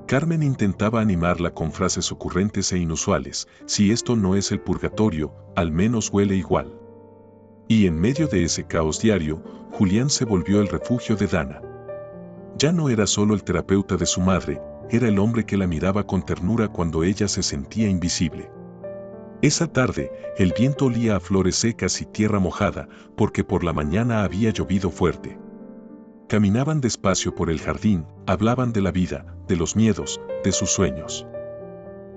Carmen intentaba animarla con frases ocurrentes e inusuales: «Si esto no es el purgatorio, al menos huele igual». Y en medio de ese caos diario, Julián se volvió el refugio de Dana. Ya no era solo el terapeuta de su madre, era el hombre que la miraba con ternura cuando ella se sentía invisible. Esa tarde, el viento olía a flores secas y tierra mojada, porque por la mañana había llovido fuerte. Caminaban despacio por el jardín, hablaban de la vida, de los miedos, de sus sueños.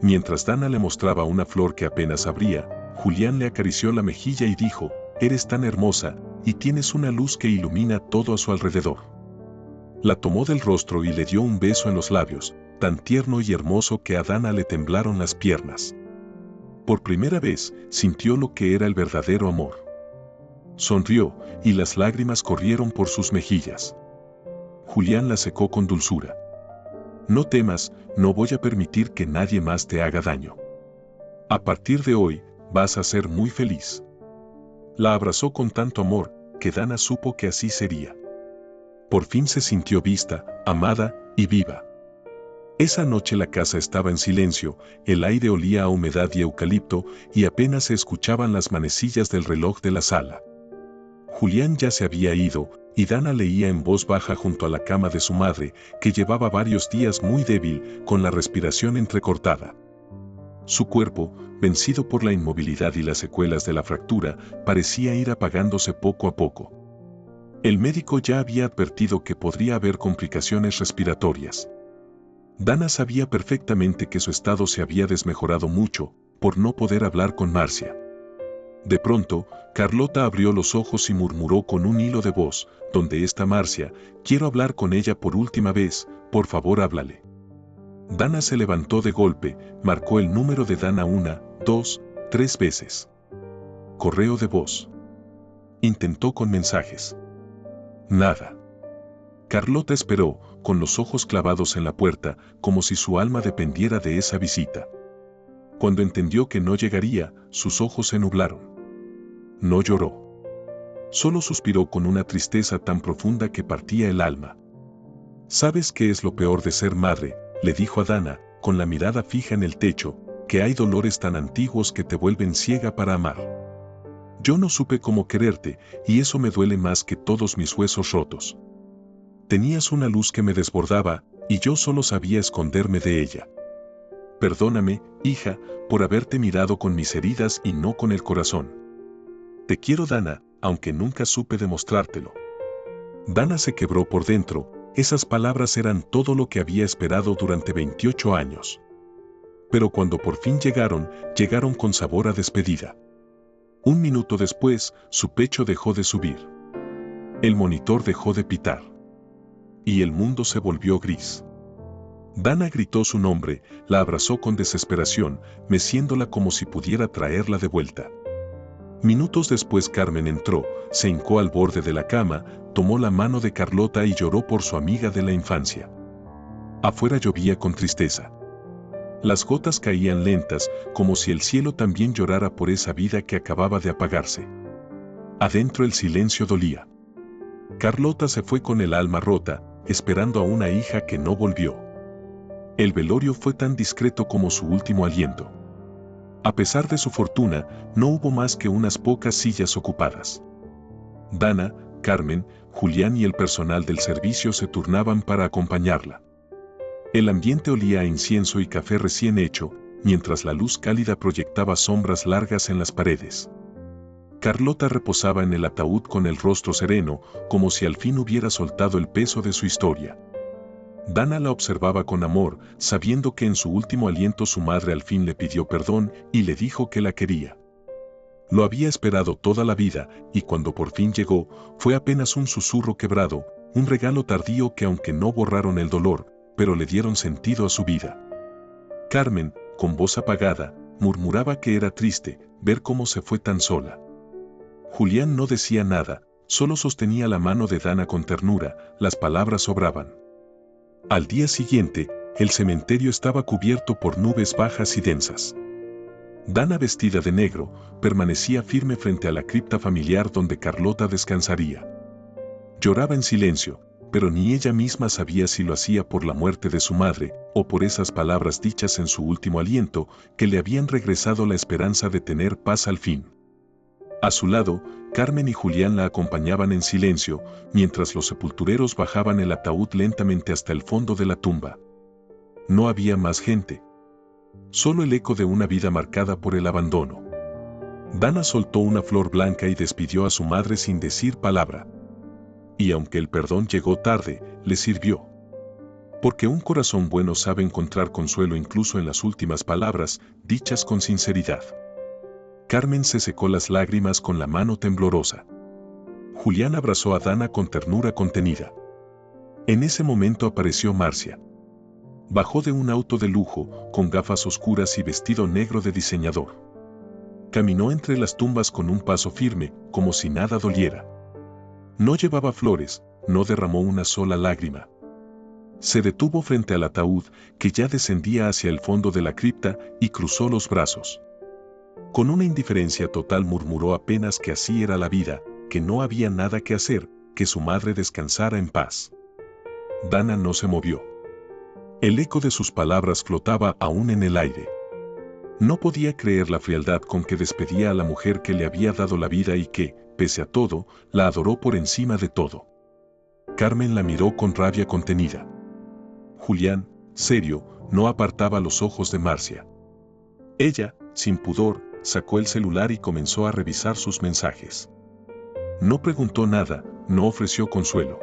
Mientras Dana le mostraba una flor que apenas abría, Julián le acarició la mejilla y dijo: «Eres tan hermosa, y tienes una luz que ilumina todo a su alrededor». La tomó del rostro y le dio un beso en los labios, tan tierno y hermoso que a Dana le temblaron las piernas. Por primera vez, sintió lo que era el verdadero amor. Sonrió, y las lágrimas corrieron por sus mejillas. Julián la secó con dulzura. «No temas, no voy a permitir que nadie más te haga daño. A partir de hoy, vas a ser muy feliz». La abrazó con tanto amor, que Dana supo que así sería. Por fin se sintió vista, amada y viva. Esa noche la casa estaba en silencio, el aire olía a humedad y eucalipto, y apenas se escuchaban las manecillas del reloj de la sala. Julián ya se había ido, y Dana leía en voz baja junto a la cama de su madre, que llevaba varios días muy débil, con la respiración entrecortada. Su cuerpo, vencido por la inmovilidad y las secuelas de la fractura, parecía ir apagándose poco a poco. El médico ya había advertido que podría haber complicaciones respiratorias. Dana sabía perfectamente que su estado se había desmejorado mucho, por no poder hablar con Marcia. De pronto, Carlota abrió los ojos y murmuró con un hilo de voz: «¿Dónde está Marcia? Quiero hablar con ella por última vez, por favor háblale». Dana se levantó de golpe, marcó el número de Dana 1, 2, 3 veces. Correo de voz. Intentó con mensajes. Nada. Carlota esperó, con los ojos clavados en la puerta, como si su alma dependiera de esa visita. Cuando entendió que no llegaría, sus ojos se nublaron. No lloró. Solo suspiró con una tristeza tan profunda que partía el alma. «¿Sabes qué es lo peor de ser madre?», le dijo a Dana, con la mirada fija en el techo, «que hay dolores tan antiguos que te vuelven ciega para amar. Yo no supe cómo quererte, y eso me duele más que todos mis huesos rotos. Tenías una luz que me desbordaba, y yo solo sabía esconderme de ella. Perdóname, hija, por haberte mirado con mis heridas y no con el corazón. Te quiero, Dana, aunque nunca supe demostrártelo». Dana se quebró por dentro. Esas palabras eran todo lo que había esperado durante 28 años. Pero cuando por fin llegaron con sabor a despedida. Un minuto después, su pecho dejó de subir. El monitor dejó de pitar. Y el mundo se volvió gris. Dana gritó su nombre, la abrazó con desesperación, meciéndola como si pudiera traerla de vuelta. Minutos después Carmen entró, se hincó al borde de la cama, tomó la mano de Carlota y lloró por su amiga de la infancia. Afuera llovía con tristeza. Las gotas caían lentas, como si el cielo también llorara por esa vida que acababa de apagarse. Adentro el silencio dolía. Carlota se fue con el alma rota, esperando a una hija que no volvió. El velorio fue tan discreto como su último aliento. A pesar de su fortuna, no hubo más que unas pocas sillas ocupadas. Dana, Carmen, Julián y el personal del servicio se turnaban para acompañarla. El ambiente olía a incienso y café recién hecho, mientras la luz cálida proyectaba sombras largas en las paredes. Carlota reposaba en el ataúd con el rostro sereno, como si al fin hubiera soltado el peso de su historia. Dana la observaba con amor, sabiendo que en su último aliento su madre al fin le pidió perdón y le dijo que la quería. Lo había esperado toda la vida, y cuando por fin llegó, fue apenas un susurro quebrado, un regalo tardío que aunque no borraron el dolor, pero le dieron sentido a su vida. Carmen, con voz apagada, murmuraba que era triste ver cómo se fue tan sola. Julián no decía nada, solo sostenía la mano de Dana con ternura, las palabras sobraban. Al día siguiente, el cementerio estaba cubierto por nubes bajas y densas. Dana, vestida de negro, permanecía firme frente a la cripta familiar donde Carlota descansaría. Lloraba en silencio, pero ni ella misma sabía si lo hacía por la muerte de su madre, o por esas palabras dichas en su último aliento, que le habían regresado la esperanza de tener paz al fin. A su lado, Carmen y Julián la acompañaban en silencio, mientras los sepultureros bajaban el ataúd lentamente hasta el fondo de la tumba. No había más gente. Solo el eco de una vida marcada por el abandono. Dana soltó una flor blanca y despidió a su madre sin decir palabra. Y aunque el perdón llegó tarde, le sirvió. Porque un corazón bueno sabe encontrar consuelo incluso en las últimas palabras, dichas con sinceridad. Carmen se secó las lágrimas con la mano temblorosa. Julián abrazó a Dana con ternura contenida. En ese momento apareció Marcia. Bajó de un auto de lujo, con gafas oscuras y vestido negro de diseñador. Caminó entre las tumbas con un paso firme, como si nada doliera. No llevaba flores, no derramó una sola lágrima. Se detuvo frente al ataúd, que ya descendía hacia el fondo de la cripta, y cruzó los brazos. Con una indiferencia total murmuró apenas que así era la vida, que no había nada que hacer, que su madre descansara en paz. Dana no se movió. El eco de sus palabras flotaba aún en el aire. No podía creer la frialdad con que despedía a la mujer que le había dado la vida y que, pese a todo, la adoró por encima de todo. Carmen la miró con rabia contenida. Julián, serio, no apartaba los ojos de Marcia. Ella, sin pudor, sacó el celular y comenzó a revisar sus mensajes. No preguntó nada, no ofreció consuelo.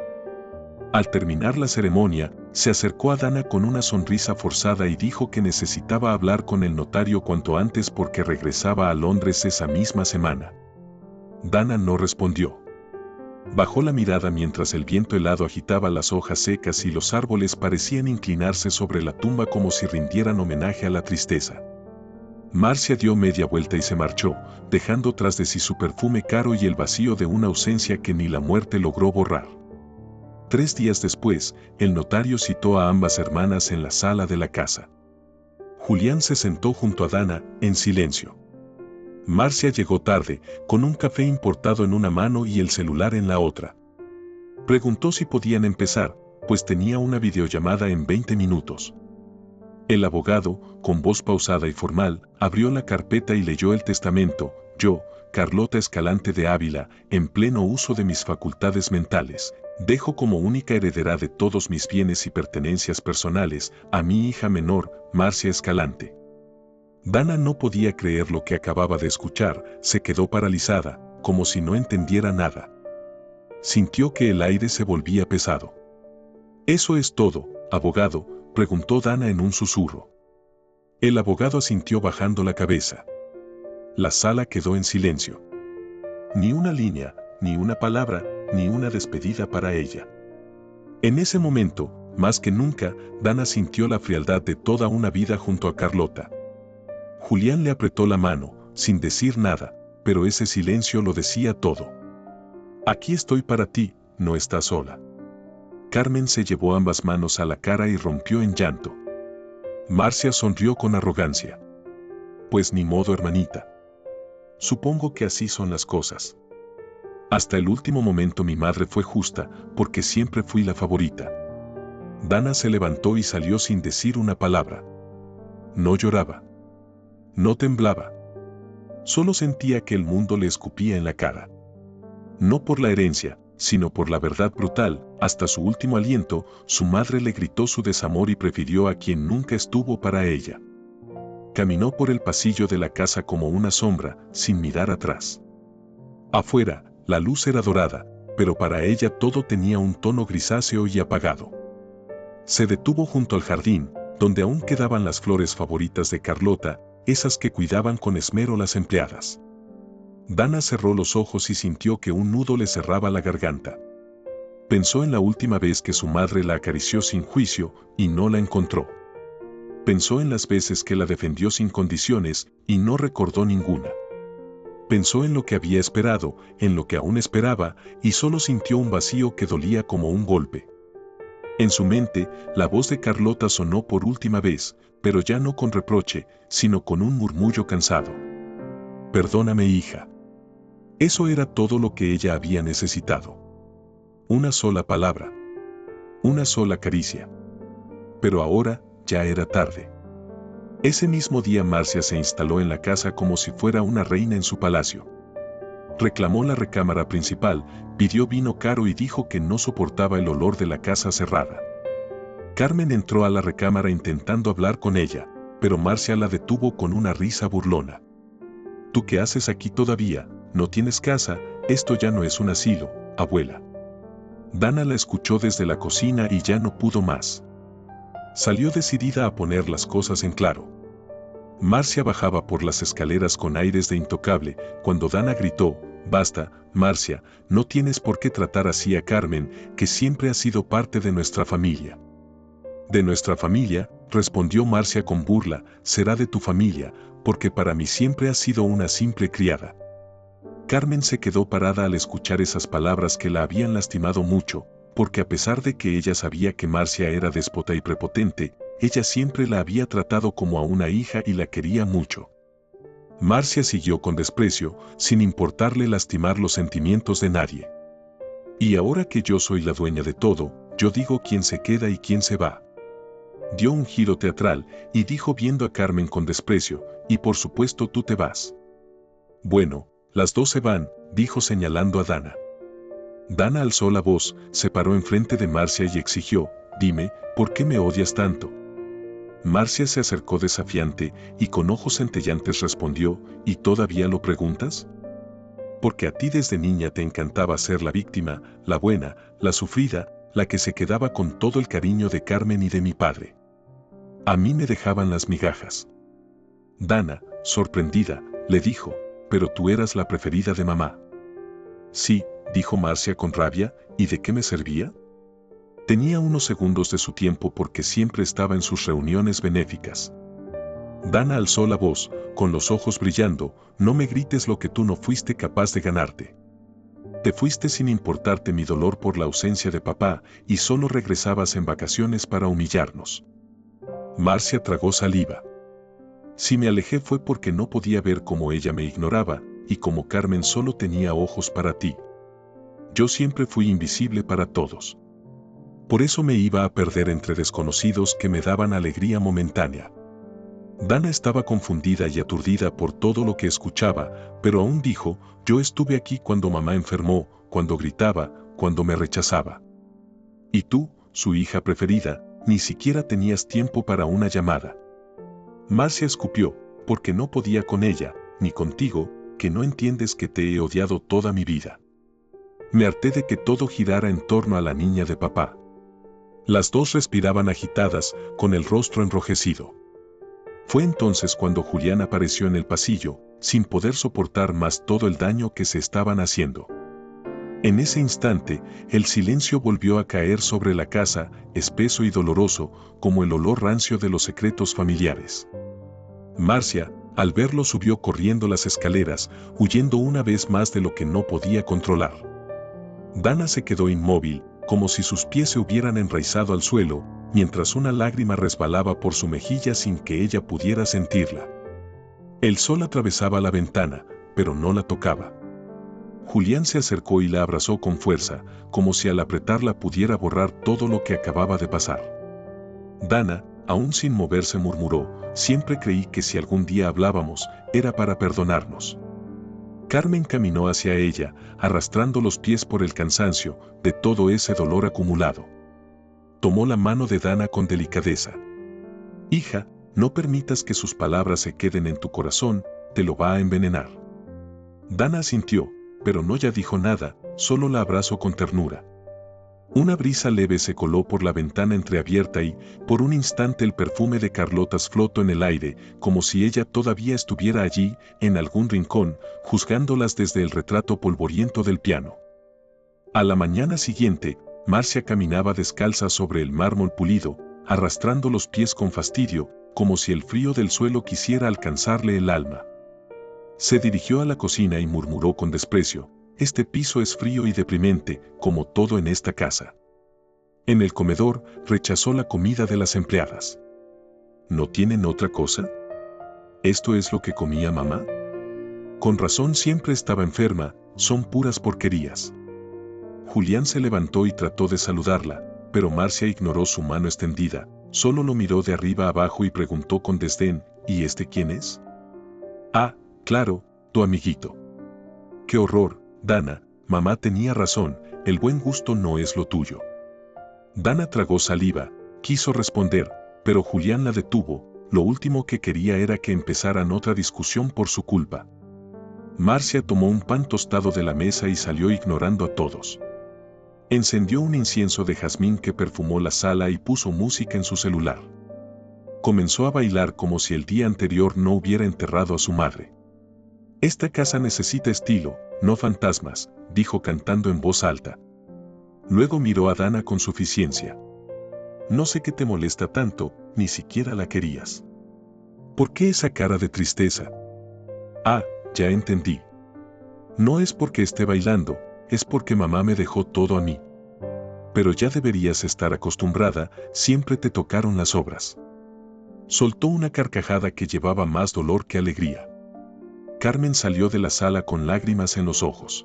Al terminar la ceremonia, se acercó a Dana con una sonrisa forzada y dijo que necesitaba hablar con el notario cuanto antes porque regresaba a Londres esa misma semana. Dana no respondió. Bajó la mirada mientras el viento helado agitaba las hojas secas y los árboles parecían inclinarse sobre la tumba como si rindieran homenaje a la tristeza. Marcia dio media vuelta y se marchó, dejando tras de sí su perfume caro y el vacío de una ausencia que ni la muerte logró borrar. 3 días después, el notario citó a ambas hermanas en la sala de la casa. Julián se sentó junto a Dana, en silencio. Marcia llegó tarde, con un café importado en una mano y el celular en la otra. Preguntó si podían empezar, pues tenía una videollamada en 20 minutos. El abogado, con voz pausada y formal, abrió la carpeta y leyó el testamento. Yo, Carlota Escalante de Ávila, en pleno uso de mis facultades mentales, dejo como única heredera de todos mis bienes y pertenencias personales a mi hija menor, Marcia Escalante. Dana no podía creer lo que acababa de escuchar, se quedó paralizada, como si no entendiera nada. Sintió que el aire se volvía pesado. «¿Eso es todo, abogado?», preguntó Dana en un susurro. El abogado asintió bajando la cabeza. La sala quedó en silencio. Ni una línea, ni una palabra, ni una despedida para ella. En ese momento, más que nunca, Dana sintió la frialdad de toda una vida junto a Carlota. Julián le apretó la mano, sin decir nada, pero ese silencio lo decía todo. «Aquí estoy para ti, no estás sola». Carmen se llevó ambas manos a la cara y rompió en llanto. Marcia sonrió con arrogancia. «Pues ni modo, hermanita. Supongo que así son las cosas. Hasta el último momento mi madre fue justa, porque siempre fui la favorita». Dana se levantó y salió sin decir una palabra. No lloraba. No temblaba. Solo sentía que el mundo le escupía en la cara. No por la herencia, sino por la verdad brutal. Hasta su último aliento, su madre le gritó su desamor y prefirió a quien nunca estuvo para ella. Caminó por el pasillo de la casa como una sombra, sin mirar atrás. Afuera, la luz era dorada, pero para ella todo tenía un tono grisáceo y apagado. Se detuvo junto al jardín, donde aún quedaban las flores favoritas de Carlota, esas que cuidaban con esmero las empleadas. Dana cerró los ojos y sintió que un nudo le cerraba la garganta. Pensó en la última vez que su madre la acarició sin juicio y no la encontró. Pensó en las veces que la defendió sin condiciones y no recordó ninguna. Pensó en lo que había esperado, en lo que aún esperaba, y solo sintió un vacío que dolía como un golpe. En su mente, la voz de Carlota sonó por última vez, pero ya no con reproche, sino con un murmullo cansado. Perdóname, hija. Eso era todo lo que ella había necesitado. Una sola palabra. Una sola caricia. Pero ahora, ya era tarde. Ese mismo día Marcia se instaló en la casa como si fuera una reina en su palacio. Reclamó la recámara principal, pidió vino caro y dijo que no soportaba el olor de la casa cerrada. Carmen entró a la recámara intentando hablar con ella, pero Marcia la detuvo con una risa burlona. ¿Tú qué haces aquí todavía? No tienes casa, esto ya no es un asilo, abuela. Dana la escuchó desde la cocina y ya no pudo más. Salió decidida a poner las cosas en claro. Marcia bajaba por las escaleras con aires de intocable, cuando Dana gritó: «Basta, Marcia, no tienes por qué tratar así a Carmen, que siempre ha sido parte de nuestra familia». «¿De nuestra familia?», respondió Marcia con burla, «será de tu familia, porque para mí siempre ha sido una simple criada». Carmen se quedó parada al escuchar esas palabras que la habían lastimado mucho, porque a pesar de que ella sabía que Marcia era déspota y prepotente, ella siempre la había tratado como a una hija y la quería mucho. Marcia siguió con desprecio, sin importarle lastimar los sentimientos de nadie. «Y ahora que yo soy la dueña de todo, yo digo quién se queda y quién se va». Dio un giro teatral y dijo viendo a Carmen con desprecio: «Y por supuesto tú te vas». «Bueno, las dos se van», dijo señalando a Dana. Dana alzó la voz, se paró enfrente de Marcia y exigió: «Dime, ¿por qué me odias tanto?». Marcia se acercó desafiante y con ojos centellantes respondió: «¿Y todavía lo preguntas?». «Porque a ti desde niña te encantaba ser la víctima, la buena, la sufrida, la que se quedaba con todo el cariño de Carmen y de mi padre. A mí me dejaban las migajas». Dana, sorprendida, le dijo: «Pero tú eras la preferida de mamá». «Sí», dijo Marcia con rabia, «¿y de qué me servía?». Tenía unos segundos de su tiempo porque siempre estaba en sus reuniones benéficas. Dana alzó la voz, con los ojos brillando: «No me grites lo que tú no fuiste capaz de ganarte. Te fuiste sin importarte mi dolor por la ausencia de papá y solo regresabas en vacaciones para humillarnos». Marcia tragó saliva. «Si me alejé fue porque no podía ver cómo ella me ignoraba, y como Carmen solo tenía ojos para ti. Yo siempre fui invisible para todos. Por eso me iba a perder entre desconocidos que me daban alegría momentánea». Dana estaba confundida y aturdida por todo lo que escuchaba, pero aún dijo: «Yo estuve aquí cuando mamá enfermó, cuando gritaba, cuando me rechazaba. Y tú, su hija preferida, ni siquiera tenías tiempo para una llamada». Marcia escupió, porque no podía con ella, ni contigo, que no entiendes que te he odiado toda mi vida. Me harté de que todo girara en torno a la niña de papá». Las dos respiraban agitadas, con el rostro enrojecido. Fue entonces cuando Julián apareció en el pasillo, sin poder soportar más todo el daño que se estaban haciendo. En ese instante, el silencio volvió a caer sobre la casa, espeso y doloroso, como el olor rancio de los secretos familiares. Marcia, al verlo, subió corriendo las escaleras, huyendo una vez más de lo que no podía controlar. Dana se quedó inmóvil, como si sus pies se hubieran enraizado al suelo, mientras una lágrima resbalaba por su mejilla sin que ella pudiera sentirla. El sol atravesaba la ventana, pero no la tocaba. Julián se acercó y la abrazó con fuerza, como si al apretarla pudiera borrar todo lo que acababa de pasar. Dana, aún sin moverse, murmuró: «Siempre creí que si algún día hablábamos, era para perdonarnos». Carmen caminó hacia ella, arrastrando los pies por el cansancio de todo ese dolor acumulado. Tomó la mano de Dana con delicadeza. «Hija, no permitas que sus palabras se queden en tu corazón, te lo va a envenenar». Dana asintió, pero no ya dijo nada, solo la abrazó con ternura. Una brisa leve se coló por la ventana entreabierta y, por un instante, el perfume de Carlotas flotó en el aire, como si ella todavía estuviera allí, en algún rincón, juzgándolas desde el retrato polvoriento del piano. A la mañana siguiente, Marcia caminaba descalza sobre el mármol pulido, arrastrando los pies con fastidio, como si el frío del suelo quisiera alcanzarle el alma. Se dirigió a la cocina y murmuró con desprecio: «Este piso es frío y deprimente, como todo en esta casa». En el comedor, rechazó la comida de las empleadas. «¿No tienen otra cosa? ¿Esto es lo que comía mamá? Con razón siempre estaba enferma, son puras porquerías». Julián se levantó y trató de saludarla, pero Marcia ignoró su mano extendida, solo lo miró de arriba abajo y preguntó con desdén: «¿Y este quién es?». «Ah, claro, tu amiguito». «Qué horror, Dana, mamá tenía razón, el buen gusto no es lo tuyo». Dana tragó saliva, quiso responder, pero Julián la detuvo, lo último que quería era que empezaran otra discusión por su culpa. Marcia tomó un pan tostado de la mesa y salió ignorando a todos. Encendió un incienso de jazmín que perfumó la sala y puso música en su celular. Comenzó a bailar como si el día anterior no hubiera enterrado a su madre. «Esta casa necesita estilo, no fantasmas», dijo cantando en voz alta. Luego miró a Dana con suficiencia. «No sé qué te molesta tanto, ni siquiera la querías. ¿Por qué esa cara de tristeza?». «Ah, ya entendí. No es porque esté bailando, es porque mamá me dejó todo a mí. Pero ya deberías estar acostumbrada, siempre te tocaron las obras». Soltó una carcajada que llevaba más dolor que alegría. Carmen salió de la sala con lágrimas en los ojos.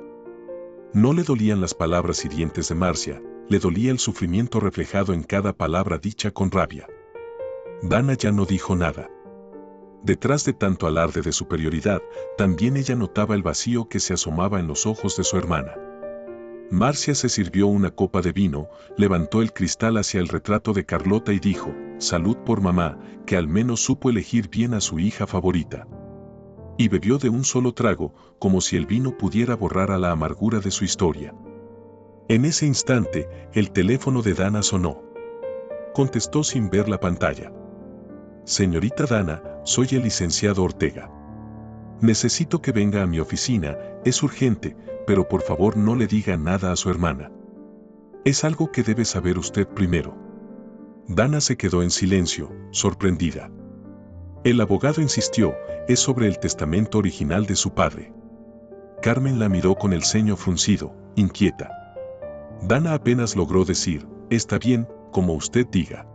No le dolían las palabras hirientes de Marcia, le dolía el sufrimiento reflejado en cada palabra dicha con rabia. Dana ya no dijo nada. Detrás de tanto alarde de superioridad, también ella notaba el vacío que se asomaba en los ojos de su hermana. Marcia se sirvió una copa de vino, levantó el cristal hacia el retrato de Carlota y dijo: «Salud por mamá, que al menos supo elegir bien a su hija favorita». Y bebió de un solo trago, como si el vino pudiera borrar a la amargura de su historia. En ese instante, el teléfono de Dana sonó. Contestó sin ver la pantalla. «Señorita Dana, soy el licenciado Ortega. Necesito que venga a mi oficina, es urgente, pero por favor no le diga nada a su hermana. Es algo que debe saber usted primero». Dana se quedó en silencio, sorprendida. El abogado insistió: «Es sobre el testamento original de su padre». Carmen la miró con el ceño fruncido, inquieta. Dana apenas logró decir: «Está bien, como usted diga».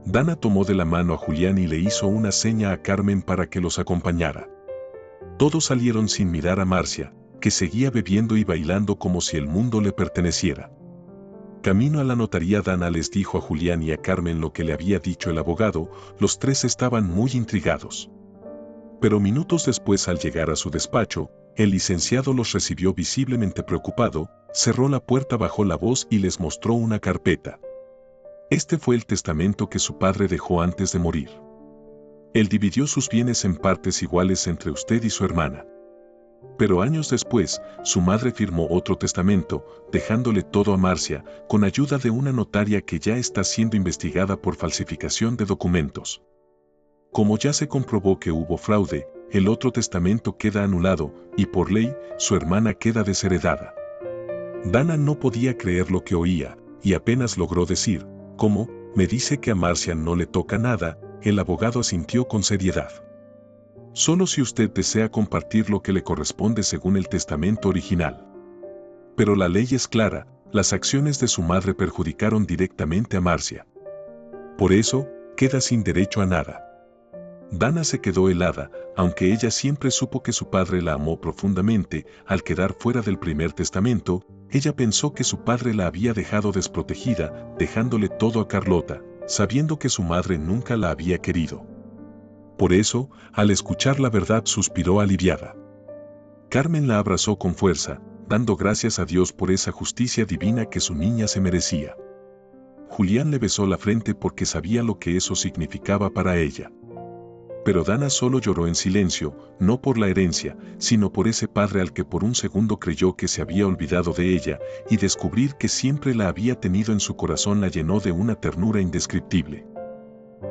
Dana tomó de la mano a Julián y le hizo una seña a Carmen para que los acompañara. Todos salieron sin mirar a Marcia, que seguía bebiendo y bailando como si el mundo le perteneciera. Camino a la notaría, Dana les dijo a Julián y a Carmen lo que le había dicho el abogado. Los tres estaban muy intrigados. Pero minutos después, al llegar a su despacho, el licenciado los recibió visiblemente preocupado, cerró la puerta, bajó la voz y les mostró una carpeta. Este fue el testamento que su padre dejó antes de morir. Él dividió sus bienes en partes iguales entre usted y su hermana. Pero años después, su madre firmó otro testamento, dejándole todo a Marcia, con ayuda de una notaria que ya está siendo investigada por falsificación de documentos. Como ya se comprobó que hubo fraude, el otro testamento queda anulado, y por ley, su hermana queda desheredada. Dana no podía creer lo que oía, y apenas logró decir: «¿Cómo? ¿Me dice que a Marcia no le toca nada?». El abogado asintió con seriedad. «Solo si usted desea compartir lo que le corresponde según el testamento original. Pero la ley es clara, las acciones de su madre perjudicaron directamente a Marcia. Por eso, queda sin derecho a nada». Dana se quedó helada, aunque ella siempre supo que su padre la amó profundamente. Al quedar fuera del primer testamento, ella pensó que su padre la había dejado desprotegida, dejándole todo a Carlota, sabiendo que su madre nunca la había querido. Por eso, al escuchar la verdad, suspiró aliviada. Carmen la abrazó con fuerza, dando gracias a Dios por esa justicia divina que su niña se merecía. Julián le besó la frente porque sabía lo que eso significaba para ella. Pero Dana solo lloró en silencio, no por la herencia, sino por ese padre al que por un segundo creyó que se había olvidado de ella, y descubrir que siempre la había tenido en su corazón la llenó de una ternura indescriptible.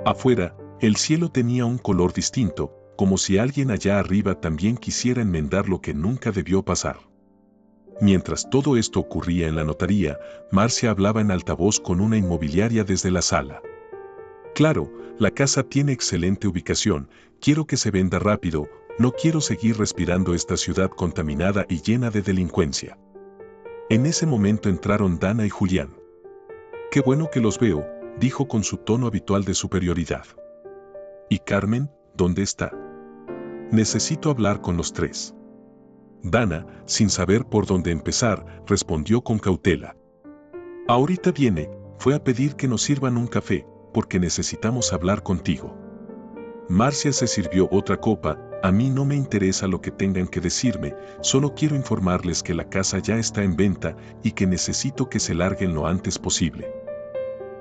Afuera, el cielo tenía un color distinto, como si alguien allá arriba también quisiera enmendar lo que nunca debió pasar. Mientras todo esto ocurría en la notaría, Marcia hablaba en altavoz con una inmobiliaria desde la sala. Claro, la casa tiene excelente ubicación, quiero que se venda rápido, no quiero seguir respirando esta ciudad contaminada y llena de delincuencia. En ese momento entraron Dana y Julián. Qué bueno que los veo, dijo con su tono habitual de superioridad. ¿Y Carmen, dónde está? Necesito hablar con los tres. Dana, sin saber por dónde empezar, respondió con cautela. Ahorita viene, fue a pedir que nos sirvan un café, porque necesitamos hablar contigo. Marcia se sirvió otra copa, a mí no me interesa lo que tengan que decirme, solo quiero informarles que la casa ya está en venta y que necesito que se larguen lo antes posible.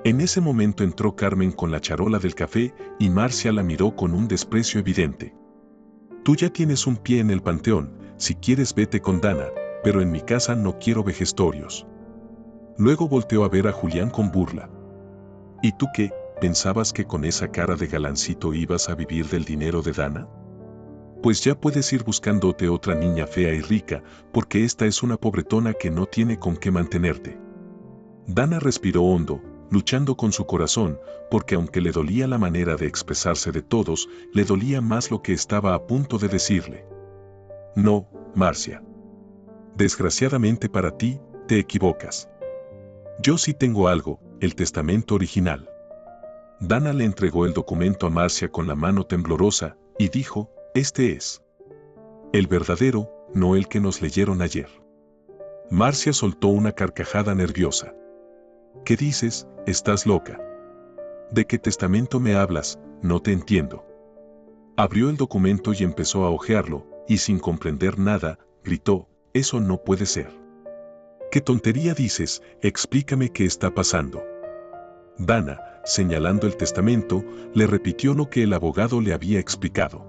En ese momento entró Carmen con la charola del café y Marcia la miró con un desprecio evidente. Tú ya tienes un pie en el panteón, si quieres vete con Dana, pero en mi casa no quiero vejestorios. Luego volteó a ver a Julián con burla. ¿Y tú qué? ¿Pensabas que con esa cara de galancito ibas a vivir del dinero de Dana? Pues ya puedes ir buscándote otra niña fea y rica, porque esta es una pobretona que no tiene con qué mantenerte. Dana respiró hondo, luchando con su corazón, porque aunque le dolía la manera de expresarse de todos, le dolía más lo que estaba a punto de decirle. No, Marcia. Desgraciadamente para ti, te equivocas. Yo sí tengo algo, el testamento original. Dana le entregó el documento a Marcia con la mano temblorosa, y dijo, este es. El verdadero, no el que nos leyeron ayer. Marcia soltó una carcajada nerviosa. ¿Qué dices? ¿Estás loca? ¿De qué testamento me hablas? No te entiendo. Abrió el documento y empezó a hojearlo, y sin comprender nada, gritó, eso no puede ser. ¿Qué tontería dices? Explícame qué está pasando. Dana, señalando el testamento, le repitió lo que el abogado le había explicado.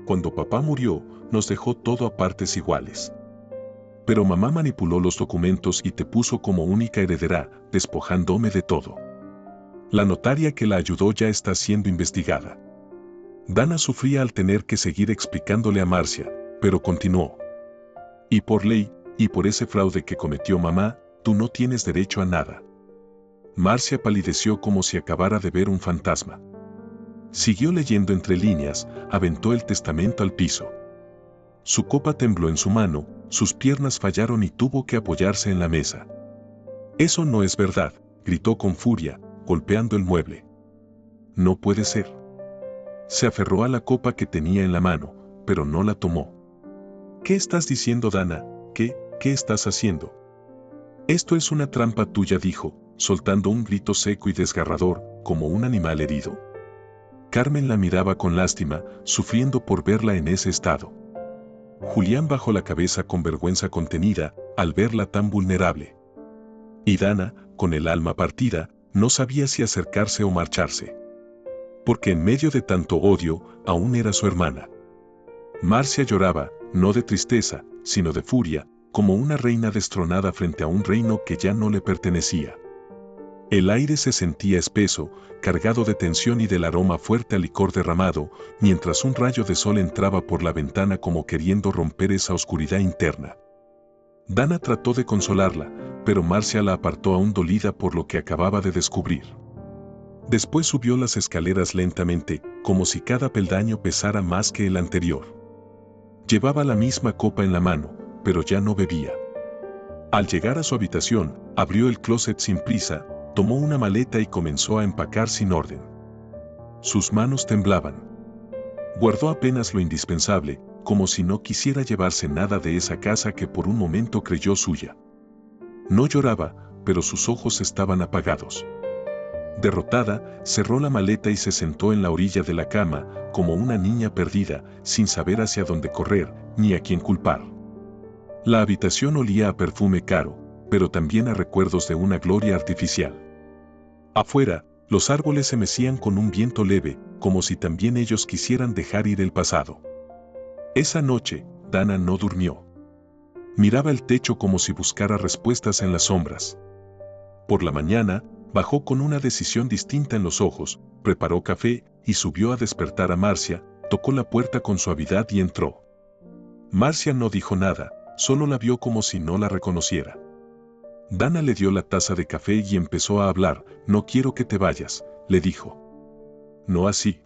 Cuando papá murió, nos dejó todo a partes iguales. Pero mamá manipuló los documentos y te puso como única heredera, despojándome de todo. La notaria que la ayudó ya está siendo investigada. Dana sufría al tener que seguir explicándole a Marcia, pero continuó. Y por ley, y por ese fraude que cometió mamá, tú no tienes derecho a nada. Marcia palideció como si acabara de ver un fantasma. Siguió leyendo entre líneas, aventó el testamento al piso. Su copa tembló en su mano, sus piernas fallaron y tuvo que apoyarse en la mesa. Eso no es verdad, gritó con furia, golpeando el mueble. No puede ser. Se aferró a la copa que tenía en la mano, pero no la tomó. ¿Qué estás diciendo, Dana? ¿Qué estás haciendo? Esto es una trampa tuya, dijo, soltando un grito seco y desgarrador, como un animal herido. Carmen la miraba con lástima, sufriendo por verla en ese estado. Julián bajó la cabeza con vergüenza contenida, al verla tan vulnerable. Y Dana, con el alma partida, no sabía si acercarse o marcharse. Porque en medio de tanto odio, aún era su hermana. Marcia lloraba, no de tristeza, sino de furia, como una reina destronada frente a un reino que ya no le pertenecía. El aire se sentía espeso, cargado de tensión y del aroma fuerte a licor derramado, mientras un rayo de sol entraba por la ventana como queriendo romper esa oscuridad interna. Dana trató de consolarla, pero Marcia la apartó aún dolida por lo que acababa de descubrir. Después subió las escaleras lentamente, como si cada peldaño pesara más que el anterior. Llevaba la misma copa en la mano, pero ya no bebía. Al llegar a su habitación, abrió el closet sin prisa, tomó una maleta y comenzó a empacar sin orden. Sus manos temblaban. Guardó apenas lo indispensable, como si no quisiera llevarse nada de esa casa que por un momento creyó suya. No lloraba, pero sus ojos estaban apagados. Derrotada, cerró la maleta y se sentó en la orilla de la cama, como una niña perdida, sin saber hacia dónde correr, ni a quién culpar. La habitación olía a perfume caro, pero también a recuerdos de una gloria artificial. Afuera, los árboles se mecían con un viento leve, como si también ellos quisieran dejar ir el pasado. Esa noche, Dana no durmió. Miraba el techo como si buscara respuestas en las sombras. Por la mañana, bajó con una decisión distinta en los ojos, preparó café y subió a despertar a Marcia, tocó la puerta con suavidad y entró. Marcia no dijo nada, solo la vio como si no la reconociera. Dana le dio la taza de café y empezó a hablar. «No quiero que te vayas», le dijo. «No así.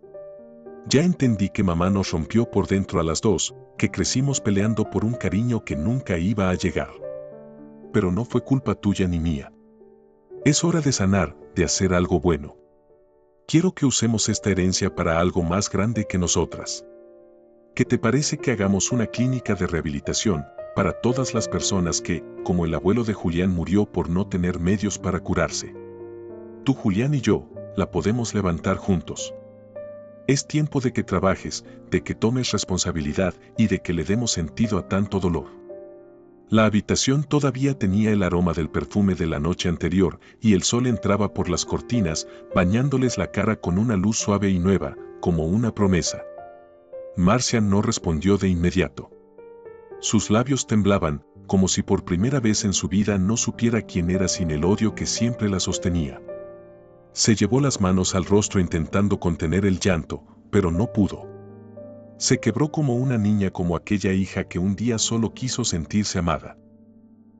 Ya entendí que mamá nos rompió por dentro a las dos, que crecimos peleando por un cariño que nunca iba a llegar. Pero no fue culpa tuya ni mía. Es hora de sanar, de hacer algo bueno. Quiero que usemos esta herencia para algo más grande que nosotras. ¿Qué te parece que hagamos una clínica de rehabilitación para todas las personas que, como el abuelo de Julián, murió por no tener medios para curarse? Tú, Julián y yo, la podemos levantar juntos. Es tiempo de que trabajes, de que tomes responsabilidad y de que le demos sentido a tanto dolor». La habitación todavía tenía el aroma del perfume de la noche anterior y el sol entraba por las cortinas, bañándoles la cara con una luz suave y nueva, como una promesa. Marcia no respondió de inmediato. Sus labios temblaban, como si por primera vez en su vida no supiera quién era sin el odio que siempre la sostenía. Se llevó las manos al rostro intentando contener el llanto, pero no pudo. Se quebró como una niña, como aquella hija que un día solo quiso sentirse amada.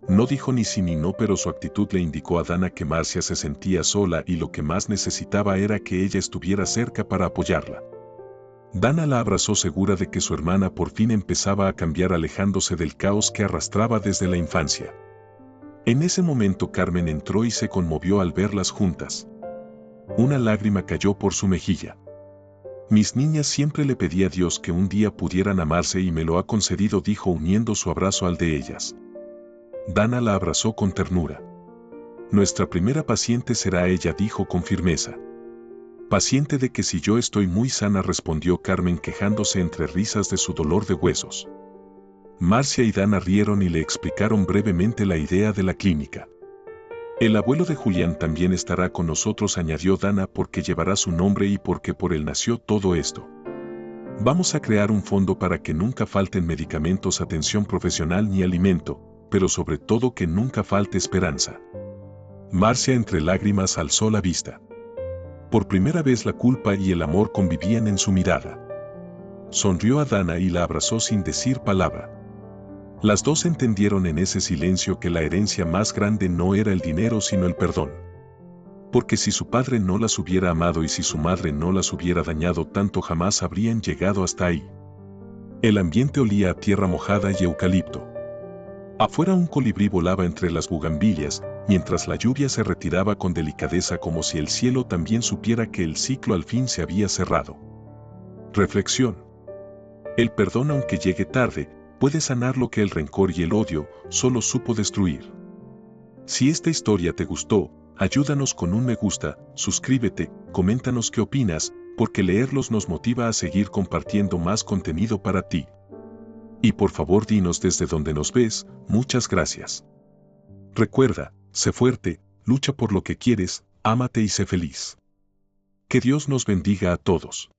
No dijo ni sí ni no, pero su actitud le indicó a Dana que Marcia se sentía sola y lo que más necesitaba era que ella estuviera cerca para apoyarla. Dana la abrazó, segura de que su hermana por fin empezaba a cambiar, alejándose del caos que arrastraba desde la infancia. En ese momento Carmen entró y se conmovió al verlas juntas. Una lágrima cayó por su mejilla. «Mis niñas, siempre le pedí a Dios que un día pudieran amarse y me lo ha concedido», dijo, uniendo su abrazo al de ellas. Dana la abrazó con ternura. «Nuestra primera paciente será ella», dijo con firmeza. «Paciente de que si yo estoy muy sana», respondió Carmen, quejándose entre risas de su dolor de huesos. Marcia y Dana rieron y le explicaron brevemente la idea de la clínica. «El abuelo de Julián también estará con nosotros», añadió Dana, «porque llevará su nombre y porque por él nació todo esto. Vamos a crear un fondo para que nunca falten medicamentos, atención profesional ni alimento, pero sobre todo que nunca falte esperanza». Marcia, entre lágrimas, alzó la vista. Por primera vez la culpa y el amor convivían en su mirada. Sonrió a Dana y la abrazó sin decir palabra. Las dos entendieron en ese silencio que la herencia más grande no era el dinero sino el perdón. Porque si su padre no las hubiera amado y si su madre no las hubiera dañado tanto, jamás habrían llegado hasta ahí. El ambiente olía a tierra mojada y eucalipto. Afuera un colibrí volaba entre las bugambilias, mientras la lluvia se retiraba con delicadeza, como si el cielo también supiera que el ciclo al fin se había cerrado. Reflexión. El perdón, aunque llegue tarde, puede sanar lo que el rencor y el odio solo supo destruir. Si esta historia te gustó, ayúdanos con un me gusta, suscríbete, coméntanos qué opinas, porque leerlos nos motiva a seguir compartiendo más contenido para ti. Y por favor dinos desde donde nos ves. Muchas gracias. Recuerda, sé fuerte, lucha por lo que quieres, ámate y sé feliz. Que Dios nos bendiga a todos.